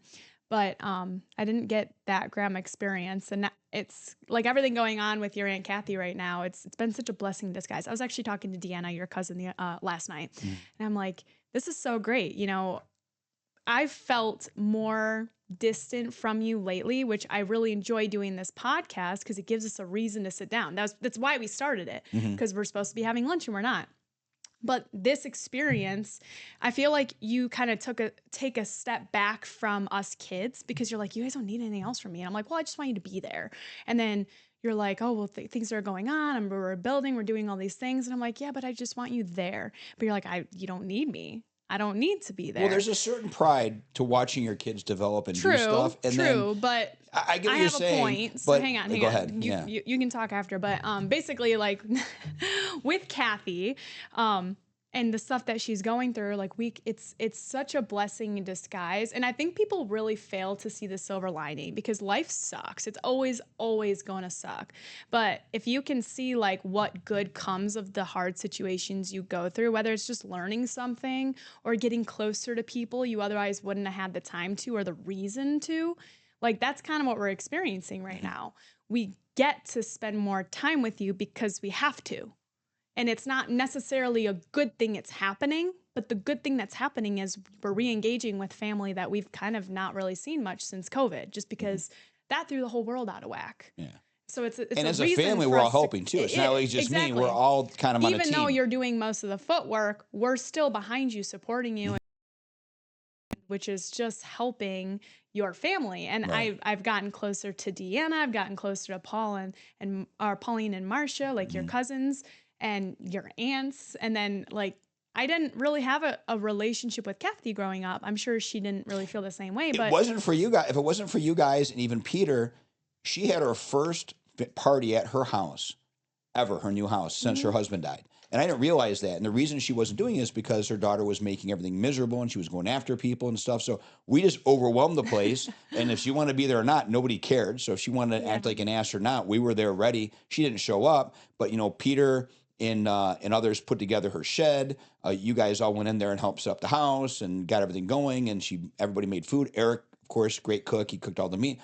But I didn't get that grandma experience. And it's like everything going on with your Aunt Kathy right now. It's been such a blessing in disguise. I was actually talking to Deanna, your cousin, last night. And I'm like, this is so great. I've felt more distant from you lately, which I really enjoy doing this podcast because it gives us a reason to sit down. That's why we started it, because we're supposed to be having lunch and we're not. But this experience, I feel like you kind of take a step back from us kids, because you're like, you guys don't need anything else from me. And I'm like, well, I just want you to be there. And then you're like, oh, well, things are going on and we're building, we're doing all these things. And I'm like, yeah, but I just want you there. But you're like, you don't need me. I don't need to be there. Well, there's a certain pride to watching your kids develop and do stuff. And then, but I get what I you're have saying. a point. So but hang on. Go ahead. You can talk after. But basically, like with Kathy, and the stuff that she's going through, like it's such a blessing in disguise. And I think people really fail to see the silver lining, because life sucks. It's always going to suck. But if you can see like what good comes of the hard situations you go through, whether it's just learning something or getting closer to people you otherwise wouldn't have had the time to or the reason to, like that's kind of what we're experiencing right now. We get to spend more time with you because we have to. And it's not necessarily a good thing it's happening, but the good thing that's happening is we're re-engaging with family that we've kind of not really seen much since COVID, just because that threw the whole world out of whack. Yeah. So it's and as a family, we're all helping too. It's not like just me. We're all kind of on a team. Even though you're doing most of the footwork, we're still behind you, supporting you, which is just helping your family. And Right. I've gotten closer to Deanna. I've gotten closer to Paul and Pauline and Marcia, like your cousins and your aunts. And then like I didn't really have a relationship with Kathy growing up. I'm sure she didn't really feel the same way, It but wasn't for you guys. If it wasn't for you guys and even Peter, she had her first party at her house ever, her new house, since her Mhm. husband died. And I didn't realize that. And the reason she wasn't doing it is because her daughter was making everything miserable and she was going after people and stuff. So we just overwhelmed the place. And if she wanted to be there or not, nobody cared. So if she wanted to Yeah. act like an ass or not, we were there ready. She didn't show up, but Peter and others put together her shed. You guys all went in there and helped set up the house and got everything going. And everybody made food. Eric, of course, great cook. He cooked all the meat.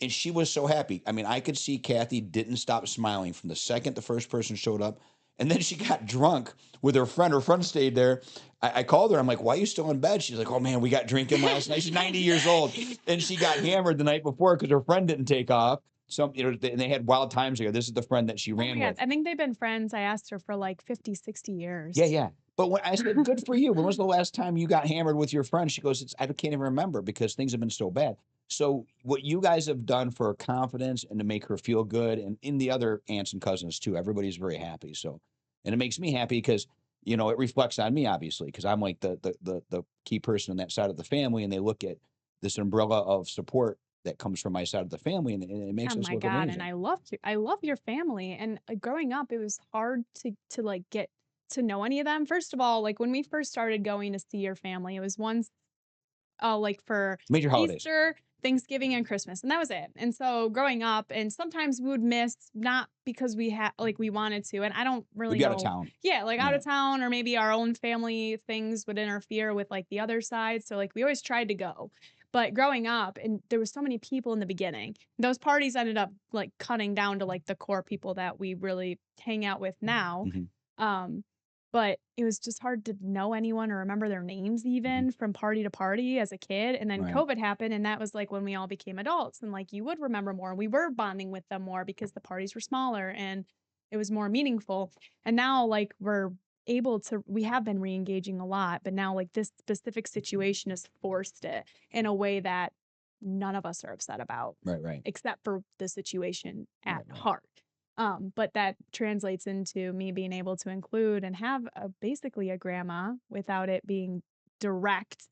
And she was so happy. I mean, I could see Kathy didn't stop smiling from the second the first person showed up. And then she got drunk with her friend. Her friend stayed there. I called her. I'm like, why are you still in bed? She's like, oh, man, we got drinking last night. She's 90 years old. And she got hammered the night before because her friend didn't take off. And they had wild times together. This is the friend that she Oh my ran God. with. I think they've been friends. I asked her for like 50, 60 years. Yeah. But when I said, good for you. When was the last time you got hammered with your friend? She goes, I can't even remember because things have been so bad. So what you guys have done for her confidence and to make her feel good, and in the other aunts and cousins too, everybody's very happy. So, and it makes me happy because, it reflects on me, obviously, because I'm like the key person on that side of the family, and they look at this umbrella of support that comes from my side of the family, and it makes Oh us my look God. And amazing. I love your family. And growing up, it was hard to like get to know any of them. First of all, like when we first started going to see your family, it was once like for Major holidays. Easter, Thanksgiving, and Christmas, and that was it. And so growing up, and sometimes we would miss, not because we had like we wanted to, and I don't We'd really be out of know. town. Yeah, like out Yeah. of town, or maybe our own family things would interfere with like the other side. So like we always tried to go. But growing up, and there was so many people in the beginning, those parties ended up like cutting down to like the core people that we really hang out with now. Mhm. Um, but it was just hard to know anyone or remember their names even from party to party as a kid. And then Right. COVID happened, and that was like when we all became adults, and like you would remember more, and we were bonding with them more because the parties were smaller and it was more meaningful. And now like we have been re-engaging a lot, but now like this specific situation has forced it in a way that none of us are upset about. Right. Except for the situation at Right. heart. But that translates into me being able to include and have basically a grandma without it being direct.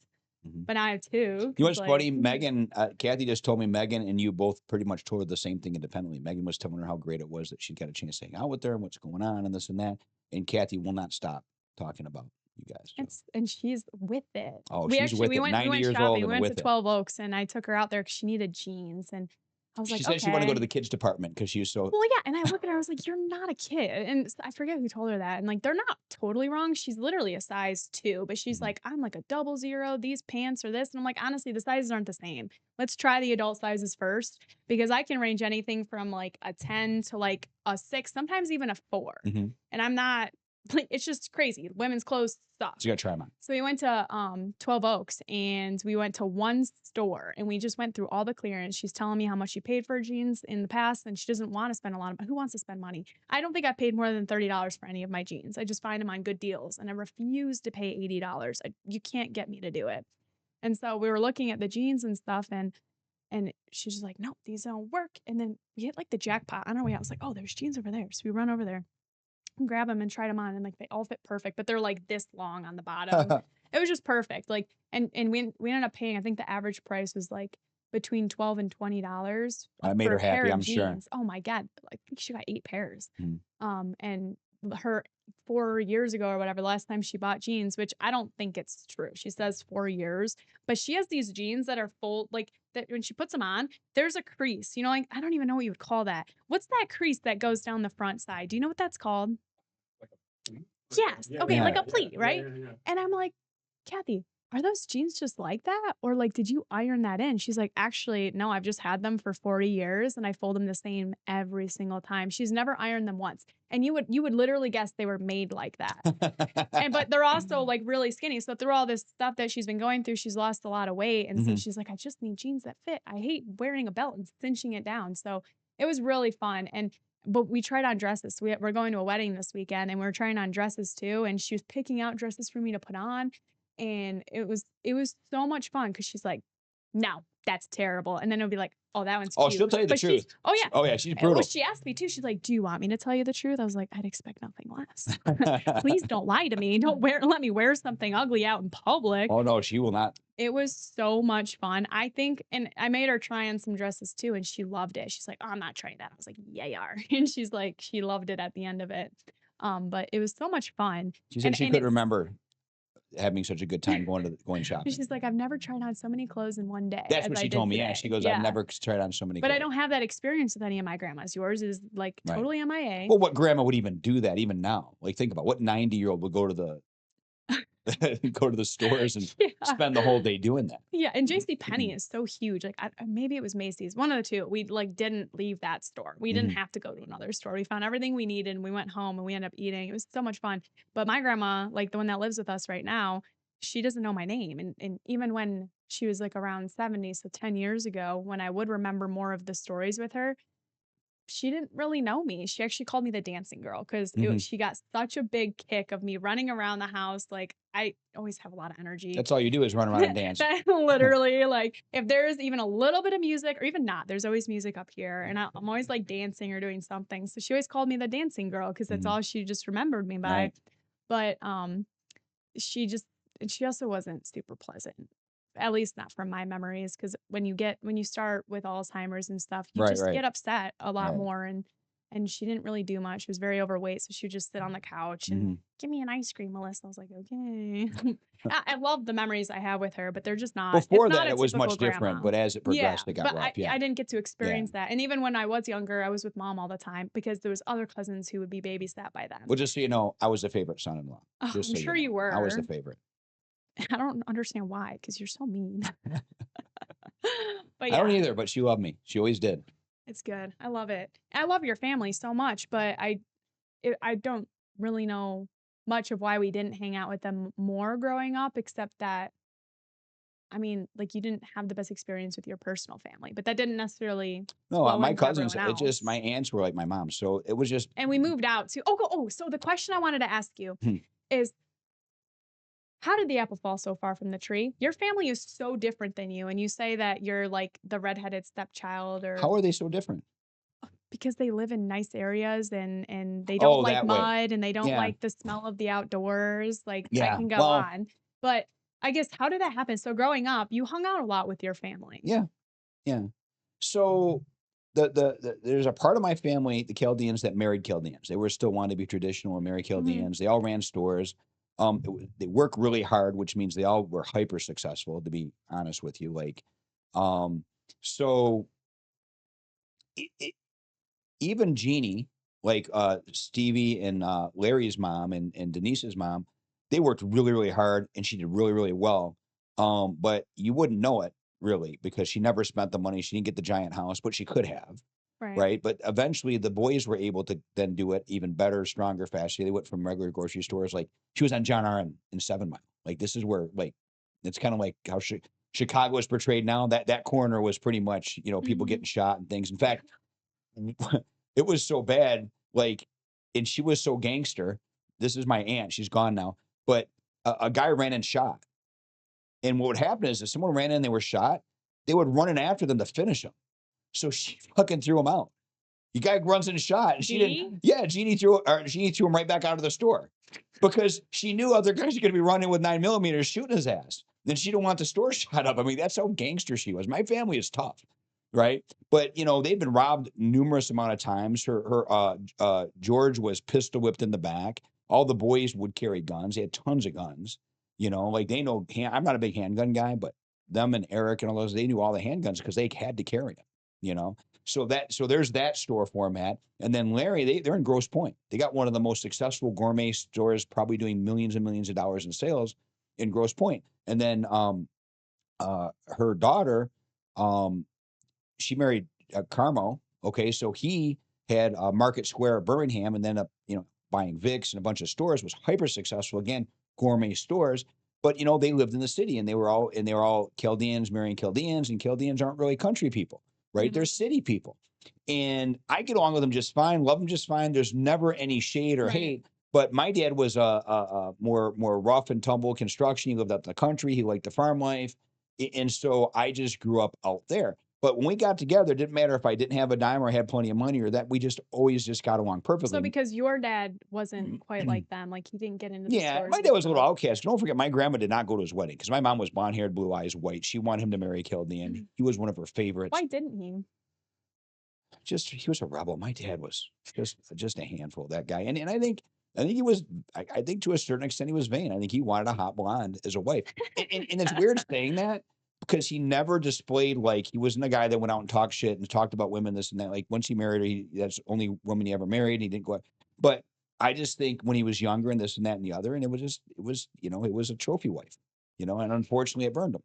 Mhm. But now I have two. You know what's funny? Megan, Kathy just told me Megan and you both pretty much told her the same thing independently. Megan was telling her how great it was that she got a chance to hang out with her and what's going on and this and that. And Kathy will not stop talking about you guys. So. And she's with it. Oh, We she's actually with we it. went 90 years shopping. old We and went to with it. 12 Oaks, and I took her out there because she needed jeans, and I was She like, said she wanted to go to okay. the kids department because she was so. Well, yeah, and I look at her, I was like, "You're not a kid," and I forget who told her that, and like they're not totally wrong. She's literally a size 2, but she's Mhm. like, "I'm like a 00. These pants are this," and I'm like, honestly, the sizes aren't the same. Let's try the adult sizes first because I can range anything from like a 10 to like a 6, sometimes even a 4, Mhm. and I'm not like it's just crazy. Women's clothes suck. So you got to try them on. So we went to 12 Oaks, and we went to one store, and we just went through all the clearance. She's telling me how much she paid for her jeans in the past, and she doesn't want to spend a lot of. Who wants to spend money? I don't think I paid more than $30 for any of my jeans. I just find them on good deals, and I refuse to pay $80. You can't get me to do it. And so we were looking at the jeans and stuff, and she's just like, "No, these don't work." And then we hit like the jackpot on our way out. I was like, "Oh, there's jeans over there." So we run over there, grab them and tried them on, and like they all fit perfect, but they're like this long on the bottom. It was just perfect. Like and we ended up paying, I think the average price was like between $12 and $20 I made for her a pair happy, of I'm sure. jeans. Oh my God. I think she got 8 pairs. Mhm. And her 4 years ago or whatever, the last time she bought jeans, which I don't think it's true. She says 4 years, but she has these jeans that are full, like that when she puts them on, there's a crease, like I don't even know what you would call that. What's that crease that goes down the front side? Do you know what that's called? Yes. Okay, like a pleat, right? And I'm like, "Kathy, are those jeans just like that? Or like, did you iron that in?" She's like, "Actually, no, I've just had them for 40 years and I fold them the same every single time." She's never ironed them once. And you would literally guess they were made like that. But they're also like really skinny. So through all this stuff that she's been going through, she's lost a lot of weight. And so Mhm. she's like, "I just need jeans that fit. I hate wearing a belt and cinching it down." So it was really fun. But we tried on dresses. We're going to a wedding this weekend, and we're trying on dresses too. And she was picking out dresses for me to put on, and it was so much fun because she's like, "No, that's terrible," and then it'll be like, Oh, that one's Oh, cute. she'll tell you the But she's truth. oh, yeah. Oh, yeah, she's Well, brutal. she asked me too. She's like, "Do you want me to tell you the truth?" I was like, "I'd expect nothing less. Please don't lie to me. Don't let me wear something ugly out in public." Oh, no, she will not. It was so much fun. I think, and I made her try on some dresses too, and she loved it. She's like, "Oh, I'm not trying that." I was like, "Yeah, you are." And she's like, she loved it at the end of it. But it was so much fun. She said she And couldn't it's remember having such a good time going shopping. she's like, "I've never tried on so many clothes in one day That's as what I she did told me. today." Yeah, she goes, I've Yeah. never tried on so many But I clothes. don't have that experience with any of my grandmas. Yours is like Right. totally MIA. Well, what grandma would even do that even now? Like, think about what 90-year-old would go to the go to the stores and Yeah. spend the whole day doing that. Yeah, and JC Penney is so huge. Like, maybe it was Macy's, one of the two. We like didn't leave that store. We didn't have to go to another store. We found everything we needed, and we went home and we ended up eating. It was so much fun. But my grandma, like the one that lives with us right now, she doesn't know my name. And even when she was like around 70, so 10 years ago, when I would remember more of the stories with her, she didn't really know me. She actually called me the dancing girl because she got such a big kick of me running around the house. Like, I always have a lot of energy. That's all you do is run around and dance. Literally, like, if there's even a little bit of music or even not, there's always music up here. And I'm always like dancing or doing something. So she always called me the dancing girl because that's all she just remembered me by. Right. But she also wasn't super pleasant. At least not from my memories, because when you start with Alzheimer's and stuff, you just get upset a lot more. And she didn't really do much. She was very overweight, so she would just sit on the couch and give me an ice cream, Melissa. I was like, okay. I love the memories I have with her, but they're just not. Before it's not that, it was much different, but as it progressed, it got rough. I didn't get to experience that. And even when I was younger, I was with mom all the time because there was other cousins who would be babysat by them. Well, just so you know, I was the favorite son-in-law. Oh, I'm sure you were. I was the favorite. I don't understand why, because you're so mean. But I don't either, but she loved me. She always did. It's good. I love it. I love your family so much, but I don't really know much of why we didn't hang out with them more growing up, except that, I mean, like, you didn't have the best experience with your personal family, but that didn't necessarily. No, my cousins, it just, my aunts were like my mom. So it was just. And we moved out too. So the question I wanted to ask you is, how did the apple fall so far from the tree? Your family is so different than you, and you say that you're like the redheaded stepchild, or how are they so different? Because they live in nice areas and they don't like mud and they don't like the smell of the outdoors. Like, I can go on, but I guess, how did that happen? So growing up, you hung out a lot with your family. Yeah. So there's a part of my family, the Chaldeans, that married Chaldeans. They were still wanting to be traditional and marry Chaldeans. They all ran stores. They work really hard, which means they all were hyper successful, to be honest with you. Like, so even Jeannie, like Stevie and Larry's mom and Denise's mom, they worked really, really hard, and she did really, really well. But you wouldn't know it really because she never spent the money. She didn't get the giant house, but she could have. Right. But eventually the boys were able to then do it even better, stronger, faster. They went from regular grocery stores. Like, she was on John R. in 7 Mile. Like, this is where, like, it's kind of like how Chicago is portrayed now. That corner was pretty much, people getting shot and things. In fact, it was so bad, like, and she was so gangster. This is my aunt. She's gone now. But a guy ran and shot. And what would happen is if someone ran in and they were shot, they would run in after them to finish them. So she fucking threw him out. The guy runs in and shot, and she didn't. Yeah, Jeannie threw him right back out of the store because she knew other guys are going to be running with 9mm shooting his ass. Then she didn't want the store shot up. I mean, that's how gangster she was. My family is tough, right? But they've been robbed numerous amount of times. Her George was pistol whipped in the back. All the boys would carry guns. They had tons of guns. Like, they know. I'm not a big handgun guy, but them and Eric and all those, they knew all the handguns because they had to carry them. So there's that store format. And then Larry, they're in Grosse Pointe. They got one of the most successful gourmet stores, probably doing millions and millions of dollars in sales in Grosse Pointe. And then her daughter, she married Carmo. Okay, so he had Market Square of Birmingham, and then buying Vicks and a bunch of stores, was hyper successful. Again, gourmet stores. But they lived in the city, and they were all Chaldeans marrying Chaldeans, and Chaldeans aren't really country people. Right? They're city people. And I get along with them just fine, love them just fine. There's never any shade or hate. But my dad was more rough and tumble construction. He lived out in the country. He liked the farm life. And so I just grew up out there. But when we got together, it didn't matter if I didn't have a dime or I had plenty of money or that. We just always just got along perfectly. So because your dad wasn't quite like them, like he didn't get into the Yeah, stores my with dad was a little them. outcast. Don't forget, my grandma did not go to his wedding because my mom was blonde haired, blue eyes, white. She wanted him to marry Kill in the end. He was one of her favorites. Why didn't he? Just he was a rebel. My dad was just a handful. That guy, and I think he was. I think to a certain extent he was vain. I think he wanted a hot blonde as a wife, and it's weird saying that because he never displayed like he wasn't a guy that went out and talked shit and talked about women this and that. Like once he married her, that's the only woman he ever married. And he didn't go. But I just think when he was younger and this and that and the other, and it was it was a trophy wife, and unfortunately it burned him.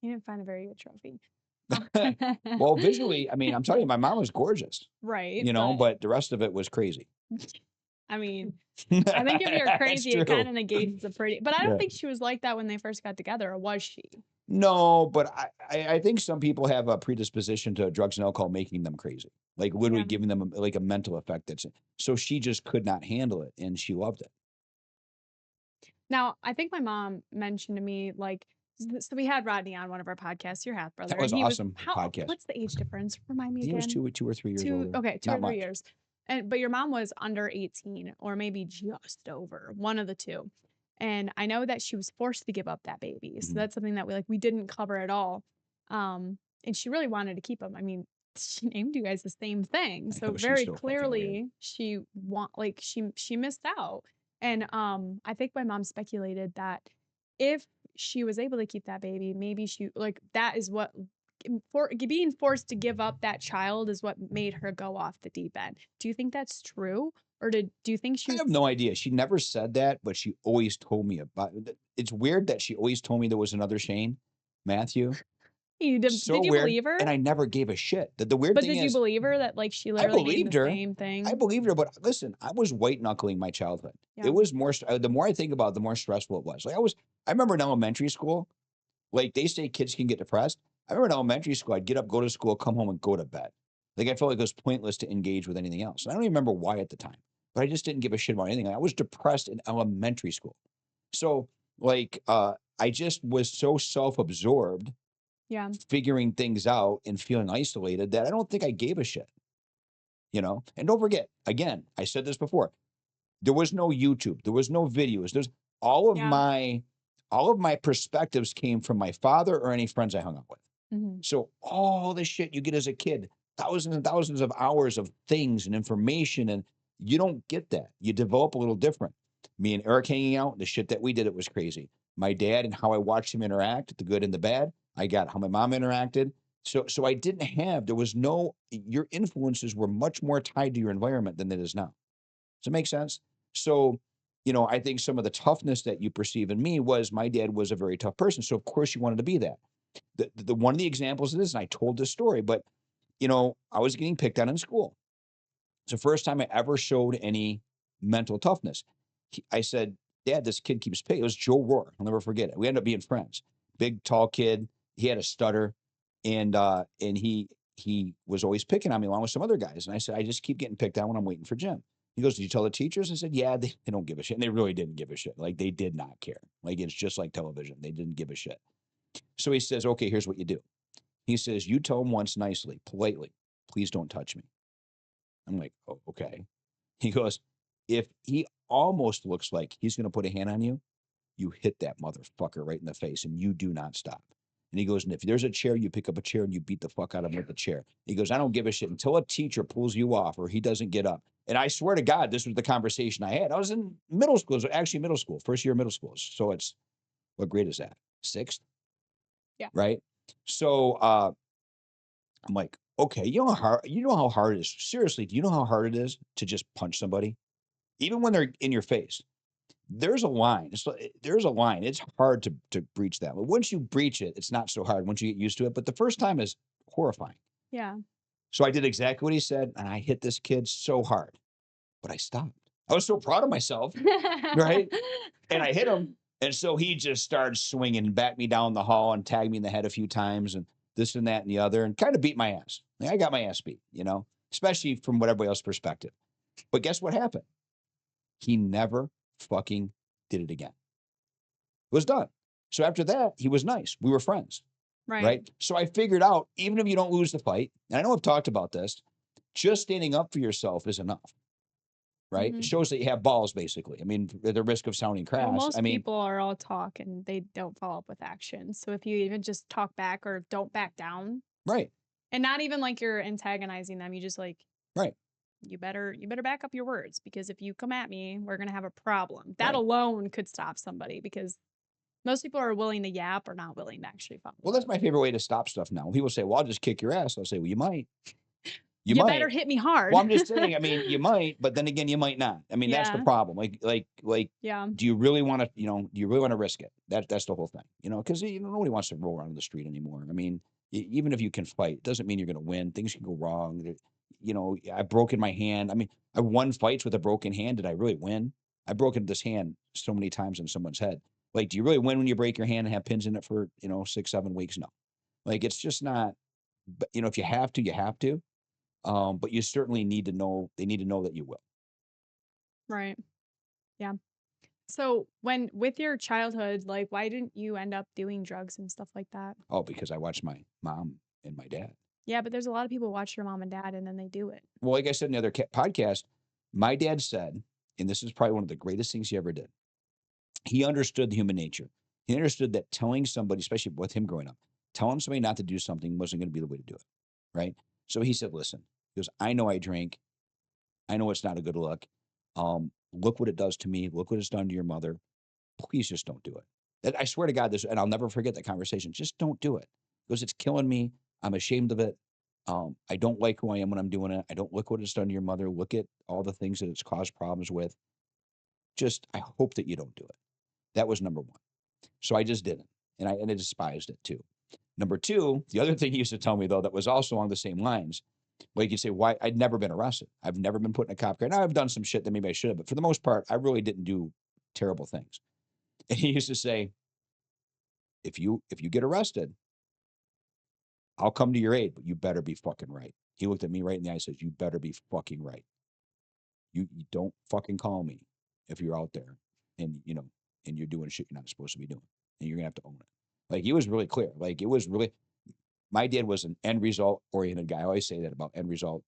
He didn't find a very good trophy. Well, visually, I mean, I'm telling you, my mom was gorgeous, Right. but the rest of it was crazy. I mean, I think if you're crazy, it kind of negates the pretty. But I don't Yeah. think she was like that when they first got together, or was she? No, but I think some people have a predisposition to drugs and alcohol making them crazy, like literally Yeah. giving them like a mental effect. So she just could not handle it, and she loved it. Now, I think my mom mentioned to me, like, so we had Rodney on one of our podcasts, your half brother. That was and he awesome was, podcast. what's the age difference? Remind me He was again. 2 or 3 years Two, older. okay, 2 Not or 3 much. years. But your mom was under 18 or maybe just over, one of the two. And I know that she was forced to give up that baby. So Mhm. that's something that we didn't cover at all. And she really wanted to keep him. I mean, she named you guys the same thing. So She's very so fucking weird. clearly she missed out. And I think my mom speculated that if she was able to keep that baby, maybe she that is what being forced to give up that child is what made her go off the deep end. Do you think that's true? Or do you think she I was have no idea. She never said that, but she always told me about it. It's weird that she always told me there was another Shane, Matthew. did So you weird. believe her? And I never gave a shit. The weird But thing did you is, believe her that she I literally named believed the her. same thing? I believed her, but listen, I was white knuckling my childhood. Yeah. It was more. The more I think about it, the more stressful it was. I remember in elementary school, like they say kids can get depressed. I remember in elementary school, I'd get up, go to school, come home, and go to bed. Like I felt like it was pointless to engage with anything else. And I don't even remember why at the time, but I just didn't give a shit about anything. I was depressed in elementary school. So I just was so self-absorbed, Yeah. figuring things out and feeling isolated that I don't think I gave a shit. And don't forget, again, I said this before. There was no YouTube. There was no videos. There's all of Yeah. my perspectives came from my father or any friends I hung out with. Mhm. So all the shit you get as a kid, thousands and thousands of hours of things and information, and you don't get that. You develop a little different. Me and Eric hanging out, the shit that we did, it was crazy. My dad and how I watched him interact, the good and the bad. I got how my mom interacted. So I didn't have, there was no, your influences were much more tied to your environment than it is now. Does it make sense? So, I think some of the toughness that you perceive in me was my dad was a very tough person. So of course you wanted to be that. The one of the examples of this, and I told this story, but I was getting picked on in school. It's the first time I ever showed any mental toughness. I said, Dad, this kid keeps picking. It was Joe Rohr. I'll never forget it. We ended up being friends. Big, tall kid. He had a stutter, and he was always picking on me along with some other guys. And I said, I just keep getting picked on when I'm waiting for gym. He goes, did you tell the teachers? I said, yeah, they don't give a shit. And they really didn't give a shit. Like they did not care. Like it's just like television. They didn't give a shit. So he says, okay, here's what you do. He says, you tell him once nicely, politely, please don't touch me. I'm like, oh, okay. He goes, if he almost looks like he's going to put a hand on you, you hit that motherfucker right in the face and you do not stop. And he goes, and if there's a chair, you pick up a chair and you beat the fuck out of him with the chair. He goes, I don't give a shit until a teacher pulls you off or he doesn't get up. And I swear to God, this was the conversation I had. I was in middle school, actually middle school, first year of middle school. So it's, what grade is that? 6th? Yeah. Right? So I'm like, okay, you know how hard it is. Seriously, do you know how hard it is to just punch somebody? Even when they're in your face. There's a line. There's a line. It's hard to breach that. But once you breach it, it's not so hard once you get used to it. But the first time is horrifying. Yeah. So I did exactly what he said, and I hit this kid so hard, but I stopped. I was so proud of myself, right? And I hit him, and so he just started swinging and backed me down the hall and tagged me in the head a few times and this and that and the other, and kind of beat my ass. I got my ass beat, especially from what everybody else's perspective. But guess what happened? He never fucking did it again. It was done. So after that, he was nice. We were friends. right? So I figured out, even if you don't lose the fight, and I know I've talked about this, just standing up for yourself is enough, right? It shows that you have balls, basically. I mean, at the risk of sounding crass. Well, most I mean, people are all talk and they don't follow up with action. So if you even just talk back or don't back down, right, and not even like you're antagonizing them, you just like, right, you better back up your words, because if you come at me, we're gonna have a problem. That right. alone could stop somebody, because most people are willing to yap or not willing to actually follow Well, up. that's my favorite way to stop stuff now. People say, well, I'll just kick your ass. I'll say, well, you might. You You might. better hit me hard. Well, I'm just saying, I mean, you might, but then again, you might not. I mean, that's the Yeah. problem. Like, Yeah. do you really want to, do you really want to risk it? That's the whole thing, because nobody wants to roll around in the street anymore. I mean, even if you can fight, it doesn't mean you're going to win. Things can go wrong. I've broken my hand. I mean, I won fights with a broken hand. Did I really win? I've broken this hand so many times in someone's head. Like, do you really win when you break your hand and have pins in it for, 6-7 weeks? No. Like, it's just not, but if you have to, you have to. But you certainly need to know, they need to know that you will. Right. Yeah. So with your childhood, like, why didn't you end up doing drugs and stuff like that? Oh, because I watched my mom and my dad. Yeah, but there's a lot of people watch your mom and dad and then they do it. Well, like I said in the other podcast, my dad said, and this is probably one of the greatest things he ever did. He understood the human nature. He understood that telling somebody, especially with him growing up, telling somebody not to do something wasn't going to be the way to do it. Right. So he said, listen, he goes, I know I drink. I know it's not a good look. Look what it does to me. Look what it's done to your mother. Please just don't do it. I swear to God, this, and I'll never forget that conversation. Just don't do it, because it's killing me. I'm ashamed of it. I don't like who I am when I'm doing it. I don't look what it's done to your mother. Look at all the things that it's caused problems with. Just, I hope that you don't do it. That was number one. So I just didn't, and I despised it too. Number two, the other thing he used to tell me, though, that was also along the same lines. Like, you say, why? I'd never been arrested. I've never been put in a cop car. Now, I've done some shit that maybe I should have, but for the most part, I really didn't do terrible things. And he used to say, if you get arrested, I'll come to your aid, but you better be fucking right. He looked at me right in the eye and says, you better be fucking right. You don't fucking call me if you're out there and, and you're doing shit you're not supposed to be doing. And you're going to have to own it. Like, he was really clear. Like, it was really, my dad was an end result oriented guy. I always say that about end result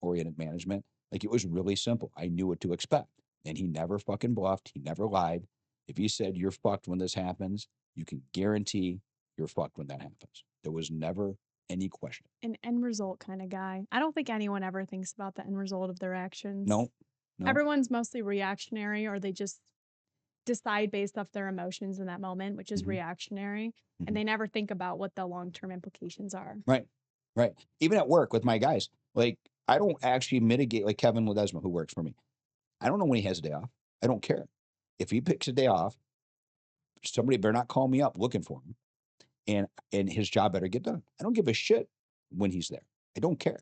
oriented management. Like, it was really simple. I knew what to expect. And he never fucking bluffed. He never lied. If he said, you're fucked when this happens, you can guarantee you're fucked when that happens. There was never any question. An end result kind of guy. I don't think anyone ever thinks about the end result of their actions. No. Everyone's mostly reactionary, or they just decide based off their emotions in that moment, which is reactionary. And they never think about what the long-term implications are. Right. Right. Even at work with my guys, like, I don't actually mitigate, like Kevin Ledesma, who works for me. I don't know when he has a day off. I don't care. If he picks a day off, somebody better not call me up looking for him. And his job better get done. I don't give a shit when he's there. I don't care.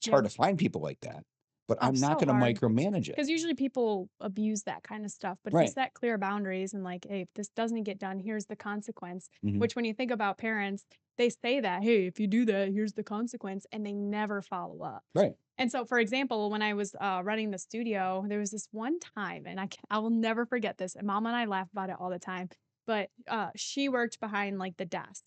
It's hard to find people like that, but I'm not going to micromanage it. Because usually people abuse that kind of stuff. But if you set clear boundaries and, like, hey, if this doesn't get done, here's the consequence. Which, when you think about parents, they say that, hey, if you do that, here's the consequence, and they never follow up. Right. And so, for example, when I was running the studio, there was this one time, and I will never forget this. And Mom and I laugh about it all the time. But she worked behind, like, the desk.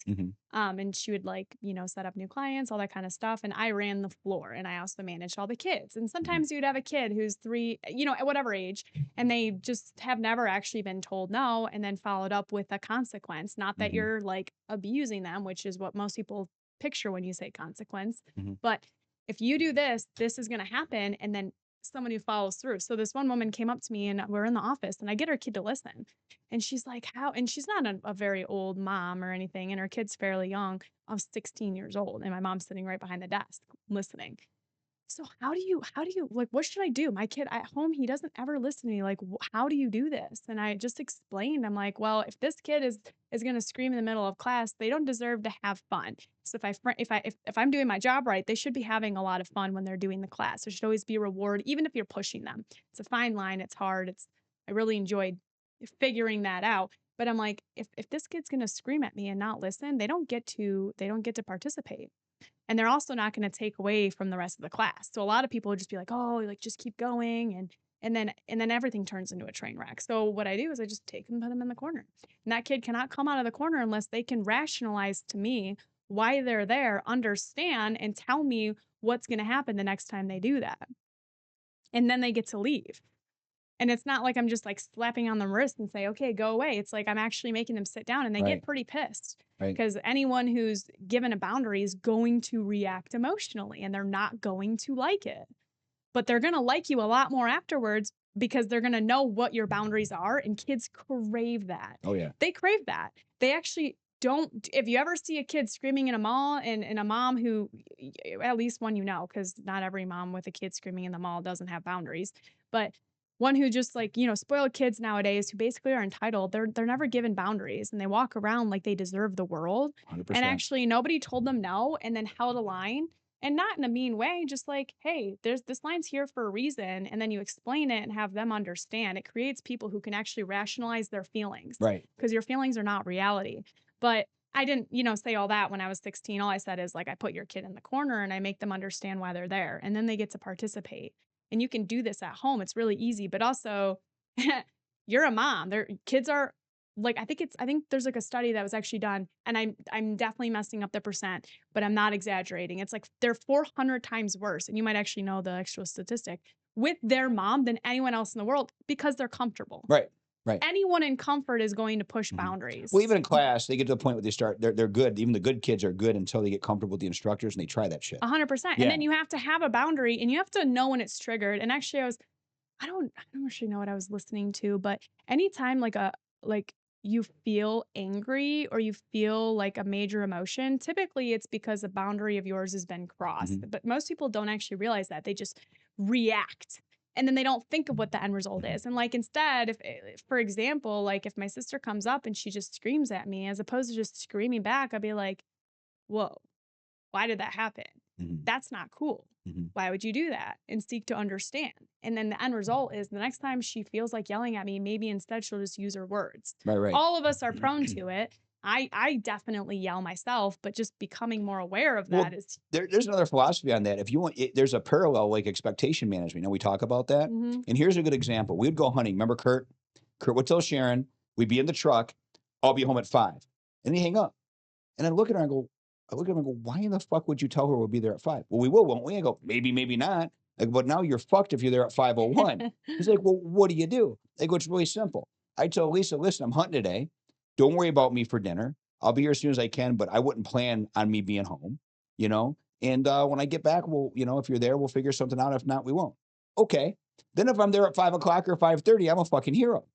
And she would, like, set up new clients, all that kind of stuff. And I ran the floor, and I also managed all the kids. And sometimes you'd have a kid who's 3, at whatever age, and they just have never actually been told no, and then followed up with a consequence. Not that you're, like, abusing them, which is what most people picture when you say consequence. But if you do this, this is going to happen. And then someone who follows through. So this one woman came up to me, and we're in the office, and I get her kid to listen. And she's like, how? And she's not a very old mom or anything. And her kid's fairly young. I was 16 years old, and my mom's sitting right behind the desk listening. So how do you, like, what should I do? My kid at home, he doesn't ever listen to me. Like, how do you do this? And I just explained, I'm like, well, if this kid is going to scream in the middle of class, they don't deserve to have fun. So if I'm doing my job right, they should be having a lot of fun when they're doing the class. There should always be a reward, even if you're pushing them. It's a fine line. It's hard. I really enjoyed figuring that out. But I'm like, if this kid's going to scream at me and not listen, they don't get to participate. And they're also not going to take away from the rest of the class. So a lot of people would just be like, oh, like, just keep going. And then everything turns into a train wreck. So what I do is I just take them and put them in the corner. And that kid cannot come out of the corner unless they can rationalize to me why they're there, understand, and tell me what's going to happen the next time they do that. And then they get to leave. And it's not like I'm just like slapping on the wrist and say, okay, go away. It's like I'm actually making them sit down, and they get pretty pissed because anyone who's given a boundary is going to react emotionally and they're not going to like it. But they're going to like you a lot more afterwards because they're going to know what your boundaries are. And kids crave that. Oh, yeah. They crave that. They actually don't. If you ever see a kid screaming in a mall and a mom who, at least one, because not every mom with a kid screaming in the mall doesn't have boundaries, but one who just like, spoiled kids nowadays who basically are entitled, they're never given boundaries and they walk around like they deserve the world. 100%. And actually nobody told them no and then held a line. And not in a mean way, just like, hey, this line's here for a reason. And then you explain it and have them understand. It creates people who can actually rationalize their feelings. Right. Because your feelings are not reality. But I didn't, say all that when I was 16. All I said is like, I put your kid in the corner and I make them understand why they're there. And then they get to participate. And you can do this at home. It's really easy. But also, you're a mom. Their kids are like, I think there's like a study that was actually done, and I'm definitely messing up the percent, but I'm not exaggerating. It's like they're 400 times worse, and you might actually know the actual statistic, with their mom than anyone else in the world because they're comfortable. Right. Anyone in comfort is going to push boundaries. Well, even in class, they get to the point where they start, they're good. Even the good kids are good until they get comfortable with the instructors and they try that shit. 100%. Yeah. And then you have to have a boundary and you have to know when it's triggered. And actually I don't actually know what I was listening to, but anytime like you feel angry or you feel like a major emotion, typically it's because a boundary of yours has been crossed. But most people don't actually realize that. They just react. And then they don't think of what the end result is. And like, instead, if, for example, like if my sister comes up and she just screams at me, as opposed to just screaming back, I'd be like, whoa, why did that happen? That's not cool. Why would you do that? And seek to understand. And then the end result is the next time she feels like yelling at me, maybe instead she'll just use her words. Right. All of us are prone to it. I definitely yell myself, but just becoming more aware of that is. There's another philosophy on that. If you want, there's a parallel like expectation management. We talk about that. And here's a good example. We'd go hunting. Remember Kurt? Kurt would tell Sharon, we'd be in the truck. I'll be home at 5. And he'd hang up. And I'd look at her and go, why in the fuck would you tell her we'll be there at 5? Well, we will, won't we? I go, maybe not. I go, but now you're fucked if you're there at 5:01. He's like, well, what do? I go, it's really simple. I tell Lisa, listen, I'm hunting today. Don't worry about me for dinner. I'll be here as soon as I can, but I wouldn't plan on me being home, And when I get back, we'll, if you're there, we'll figure something out. If not, we won't. Okay. Then if I'm there at 5 o'clock or 5:30, I'm a fucking hero.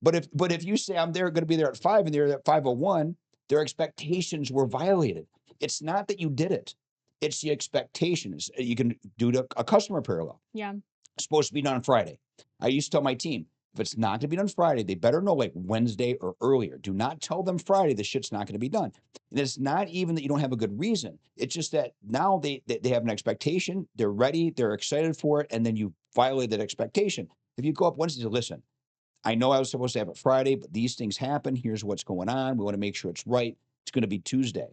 But if you say I'm going to be there at 5 and they're at 5:01, their expectations were violated. It's not that you did it. It's the expectations. You can do a customer parallel. Yeah. It's supposed to be done on Friday. I used to tell my team, if it's not going to be done Friday, they better know like Wednesday or earlier. Do not tell them Friday the shit's not going to be done. And it's not even that you don't have a good reason. It's just that now they have an expectation. They're ready. They're excited for it. And then you violate that expectation. If you go up Wednesday to listen, I know I was supposed to have it Friday, but these things happen. Here's what's going on. We want to make sure it's right. It's going to be Tuesday.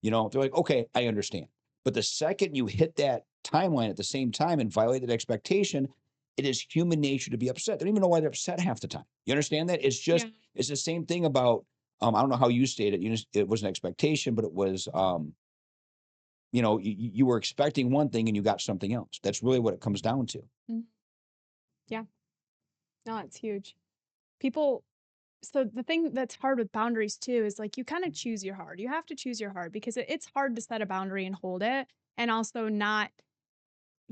They're like, okay, I understand. But the second you hit that timeline at the same time and violate that expectation, it is human nature to be upset. They don't even know why they're upset half the time. You understand that? It's just, It's the same thing about, I don't know how you stated it. It was an expectation, but it was, you were expecting one thing and you got something else. That's really what it comes down to. Yeah. No, it's huge. So the thing that's hard with boundaries too is like you kind of choose your hard. You have to choose your hard because it's hard to set a boundary and hold it and also not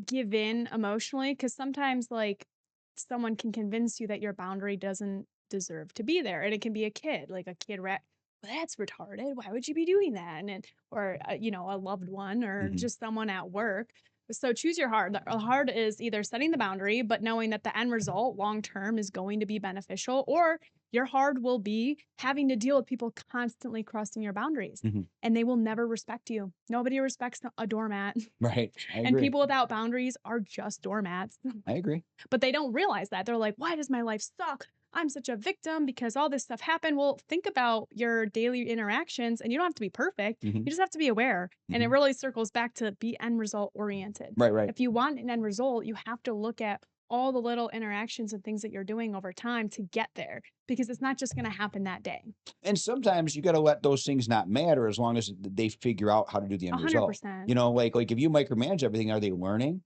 give in emotionally, because sometimes like someone can convince you that your boundary doesn't deserve to be there, and it can be a kid, like a kid well, that's retarded. Why would you be doing that? Or a loved one or just someone at work. So choose your hard. The hard is either setting the boundary, but knowing that the end result long term is going to be beneficial, or your hard will be having to deal with people constantly crossing your boundaries, and they will never respect you. Nobody respects a doormat. Right. I agree. And people without boundaries are just doormats. I agree. But they don't realize that. They're like, why does my life suck? I'm such a victim because all this stuff happened. Well, think about your daily interactions, and you don't have to be perfect. You just have to be aware. And it really circles back to be end result oriented. Right. If you want an end result, you have to look at all the little interactions and things that you're doing over time to get there, because it's not just going to happen that day. And sometimes you got to let those things not matter as long as they figure out how to do the end result. 100%. You know, like if you micromanage everything, are they learning?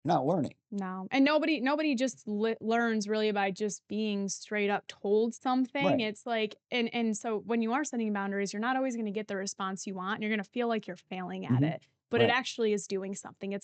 Not learning. No. And nobody just learns really by just being straight up told something. Right. It's like, and so when you are setting boundaries, you're not always going to get the response you want, and you're going to feel like you're failing at it. But Right. it actually is doing something.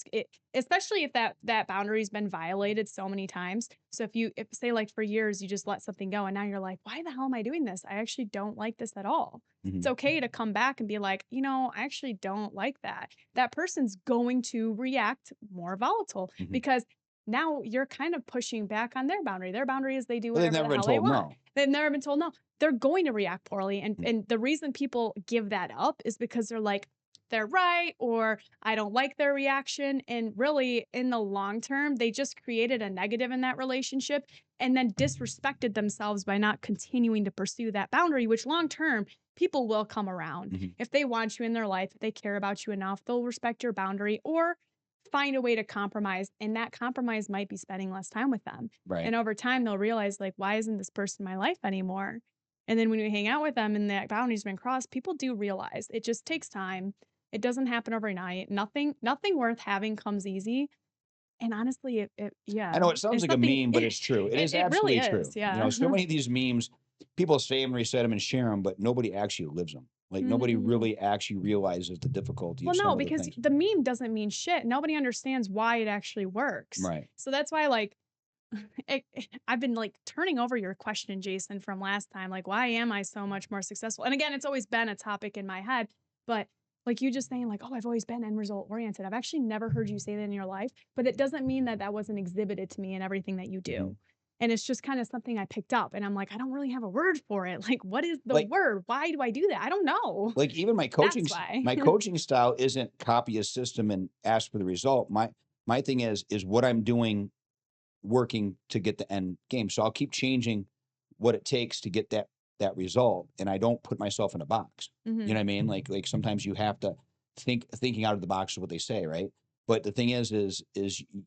Especially if that boundary's been violated so many times. So if say like for years you just let something go, and now you're like, why the hell am I doing this? I actually don't like this at all. It's okay to come back and be like, I actually don't like that. That person's going to react more volatile because now you're kind of pushing back on their boundary. Their boundary is they do whatever the hell they want. They've never been told no. They're going to react poorly. And the reason people give that up is because they're like, they're right, or I don't like their reaction. And really, in the long term, they just created a negative in that relationship and then disrespected themselves by not continuing to pursue that boundary, which long term, people will come around. If they want you in their life, if they care about you enough, they'll respect your boundary or find a way to compromise. And that compromise might be spending less time with them. Right. And over time, they'll realize, like, why isn't this person in my life anymore? And then when you hang out with them and that boundary's been crossed, people do realize it just takes time. It doesn't happen overnight. Nothing worth having comes easy. And honestly, yeah. I know it sounds like a meme, but it's true. It is absolutely really true. is, yeah. So many of these memes, people say them, reset them, and share them, but nobody actually lives them. Like nobody really actually realizes the difficulty. Well, of some no, of the because things. the meme doesn't mean shit. Nobody understands why it actually works. Right. So that's why, like, I've been like turning over your question, Jason, from last time. Like, why am I so much more successful? And again, it's always been a topic in my head, but like you just saying like, oh, I've always been end result oriented. I've actually never heard you say that in your life, but it doesn't mean that wasn't exhibited to me in everything that you do. And it's just kind of something I picked up, and I'm like, I don't really have a word for it. Like, what is the word? Why do I do that? I don't know. Like even my coaching, my coaching style isn't copy a system and ask for the result. My thing is what I'm doing working to get the end game. So I'll keep changing what it takes to get that result. And I don't put myself in a box. You know what I mean? Like sometimes you have to thinking out of the box is what they say, right? But the thing is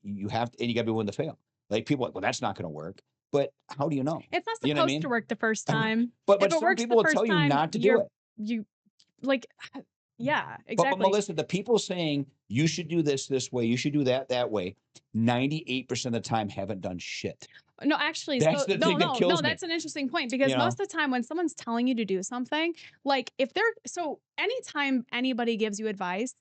you have to, and you gotta be willing to fail. Like people are like, well, that's not gonna work. But how do you know? It's not supposed to work the first time. But some people will tell you not to do it. You like, yeah, exactly. But Melissa, the people saying you should do this way, you should do that way, 98% of the time haven't done shit. No, actually, that's the thing that kills me. That's an interesting point, because most of the time when someone's telling you to do something, like if they're anytime anybody gives you advice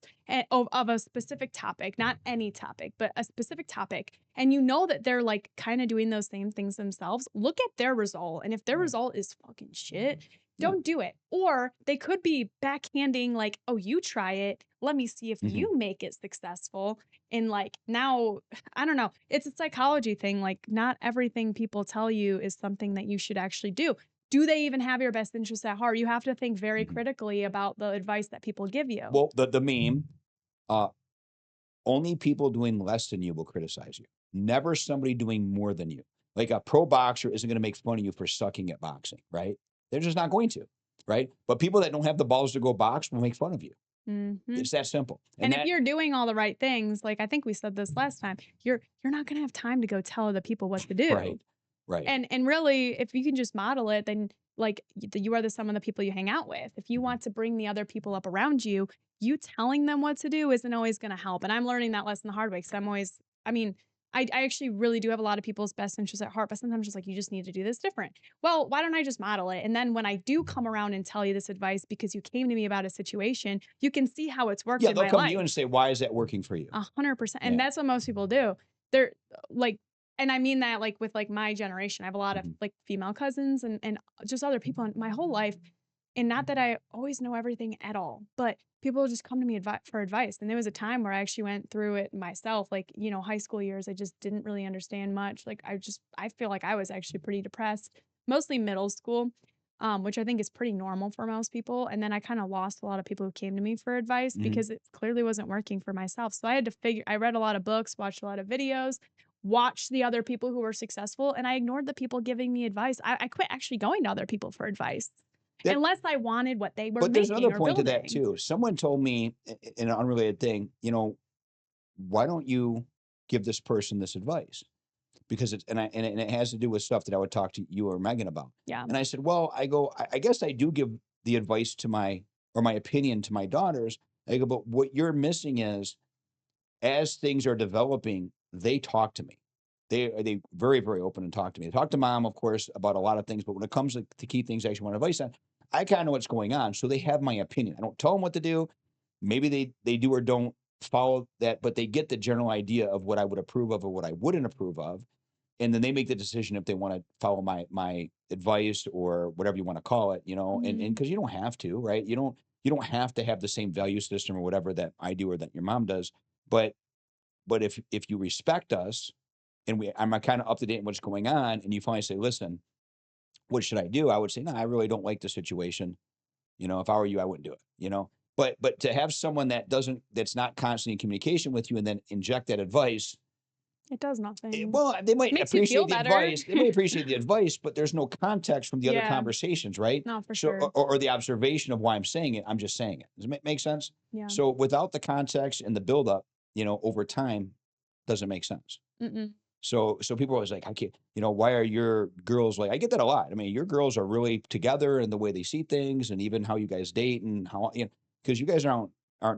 of a specific topic, not any topic, but a specific topic, and you know that they're like kind of doing those same things themselves, look at their result. And if their result is fucking shit, don't do it. Or they could be backhanding like, oh, you try it. Let me see if you make it successful. And like now, I don't know. It's a psychology thing. Like not everything people tell you is something that you should actually do. Do they even have your best interests at heart? You have to think very critically about the advice that people give you. Well, the meme, only people doing less than you will criticize you. Never somebody doing more than you. Like a pro boxer isn't going to make fun of you for sucking at boxing, right? They're just not going to, right? But people that don't have the balls to go box will make fun of you. It's that simple. And if you're doing all the right things, like I think we said this last time, you're not going to have time to go tell other people what to do. Right. And really, if you can just model it, then like you are the sum of the people you hang out with. If you want to bring the other people up around you, you telling them what to do isn't always going to help. And I'm learning that lesson the hard way, because I actually really do have a lot of people's best interests at heart, but sometimes just like, you just need to do this different. Well, why don't I just model it? And then when I do come around and tell you this advice because you came to me about a situation, you can see how it's worked in my life. They'll come to you and say, why is that working for you? 100%. And that's what most people do. They're like, and I mean that like with like my generation, I have a lot of like female cousins and just other people in my whole life. And not that I always know everything at all, but people just come to me for advice. And there was a time where I actually went through it myself. Like, high school years, I just didn't really understand much. Like I feel like I was actually pretty depressed, mostly middle school, which I think is pretty normal for most people. And then I kind of lost a lot of people who came to me for advice because it clearly wasn't working for myself. So I had to I read a lot of books, watched a lot of videos, watched the other people who were successful, and I ignored the people giving me advice. I quit actually going to other people for advice. Unless I wanted what they were making. But there's another point to that too. Someone told me in an unrelated thing, why don't you give this person this advice? because it's and it has to do with stuff that I would talk to you or Megan about. Yeah. And I said, well, I guess I do give the advice to my opinion to my daughters. I go, but what you're missing is as things are developing, they talk to me. They very, very open and talk to me. They talk to mom, of course, about a lot of things, but when it comes to key things I actually want advice on, I kind of know what's going on. So they have my opinion. I don't tell them what to do. Maybe they do or don't follow that, but they get the general idea of what I would approve of or what I wouldn't approve of. And then they make the decision if they want to follow my advice or whatever you want to call it, and Mhm. because you don't have to, right? You don't have to have the same value system or whatever that I do or that your mom does. But if you respect us and I'm kind of up to date on what's going on, and you finally say, listen, what should I do? I would say, no, I really don't like the situation. If I were you, I wouldn't do it. But to have someone that's not constantly in communication with you and then inject that advice, It does nothing. well, they might Makes you feel appreciate the better. advice. They might appreciate the advice, but there's no context from the other Yeah. conversations, right? No, for So, sure. or the observation of why I'm saying it. I'm just saying it. Does it make sense? Yeah. So, without the context and the buildup, over time, doesn't make sense. Mm-mm. So people are always like, I can't, why are your girls like? I get that a lot. I mean, your girls are really together in the way they see things, and even how you guys date and how because you guys aren't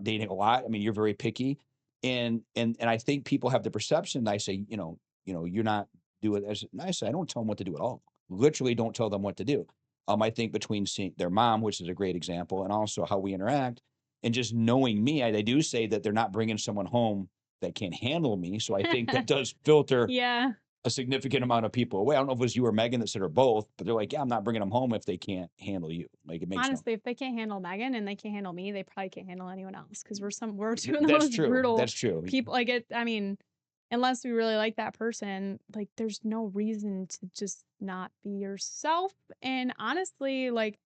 dating a lot. I mean, you're very picky, and I think people have the perception. I say, you're not doing as nice. I don't tell them what to do at all. Literally, don't tell them what to do. I think between seeing their mom, which is a great example, and also how we interact, and just knowing me, they do say that they're not bringing someone home that can't handle me. So I think that does filter Yeah. a significant amount of people away. I don't know if it was you or Megan that said or both, but they're like, yeah, I'm not bringing them home if they can't handle you. Like it makes no. Honestly, if they can't handle Megan and they can't handle me, they probably can't handle anyone else because we're two of the That's most true. brutal That's true. people. Like I mean, unless we really like that person, like there's no reason to just not be yourself. And honestly, like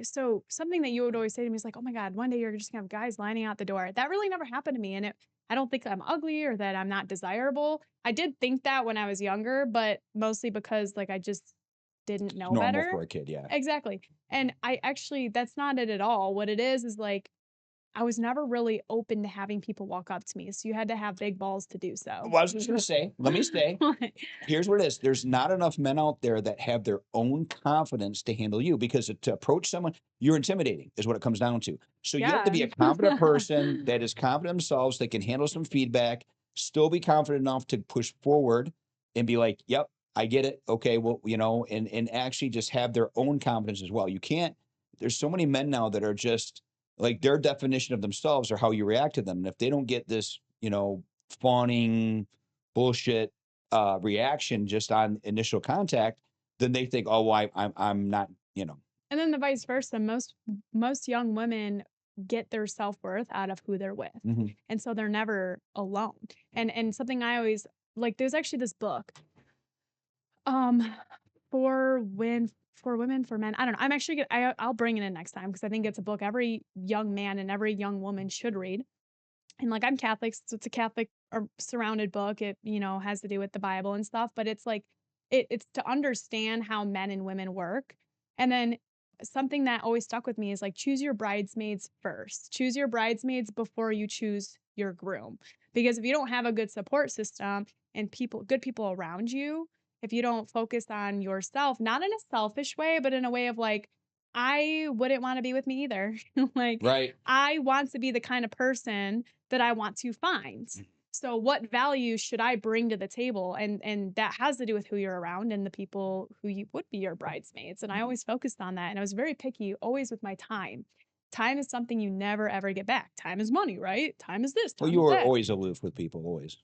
so something that you would always say to me is like, oh my God, one day you're just gonna have guys lining out the door. That really never happened to me. And I don't think I'm ugly or that I'm not desirable. I did think that when I was younger, but mostly because like I just didn't know Normal better. for a kid, yeah. Exactly. And that's not it at all. What it is like I was never really open to having people walk up to me. So you had to have big balls to do so. Well, I was just gonna say, let me say, here's what it is. There's not enough men out there that have their own confidence to handle you because to approach someone, you're intimidating, is what it comes down to. So you have to Yeah. be a confident person that is confident themselves, that can handle some feedback, still be confident enough to push forward and be like, yep, I get it. Okay, well, and actually just have their own confidence as well. You can't, there's so many men now that are just like their definition of themselves or how you react to them. And if they don't get this, fawning bullshit reaction just on initial contact, then they think, oh, well, I'm not. And then the vice versa. Most young women get their self-worth out of who they're with. Mm-hmm. And so they're never alone. And something I always like, there's actually this book um for women for men. I don't know. I'm actually I'll bring it in next time because I think it's a book every young man and every young woman should read. And like I'm Catholic, so it's a Catholic or surrounded book. It has to do with the Bible and stuff, but it's like it's to understand how men and women work. And then something that always stuck with me is like choose your bridesmaids first. Choose your bridesmaids before you choose your groom. Because if you don't have a good support system and good people around you, if you don't focus on yourself, not in a selfish way, but in a way of like, I wouldn't want to be with me either. Like, Right. I want to be the kind of person that I want to find. So what value should I bring to the table? And that has to do with who you're around and the people who you would be your bridesmaids. And I always focused on that. And I was very picky always with my time. Time is something you never ever get back. Time is money, right? Time is this, Well, time you is were that. always aloof with people, always.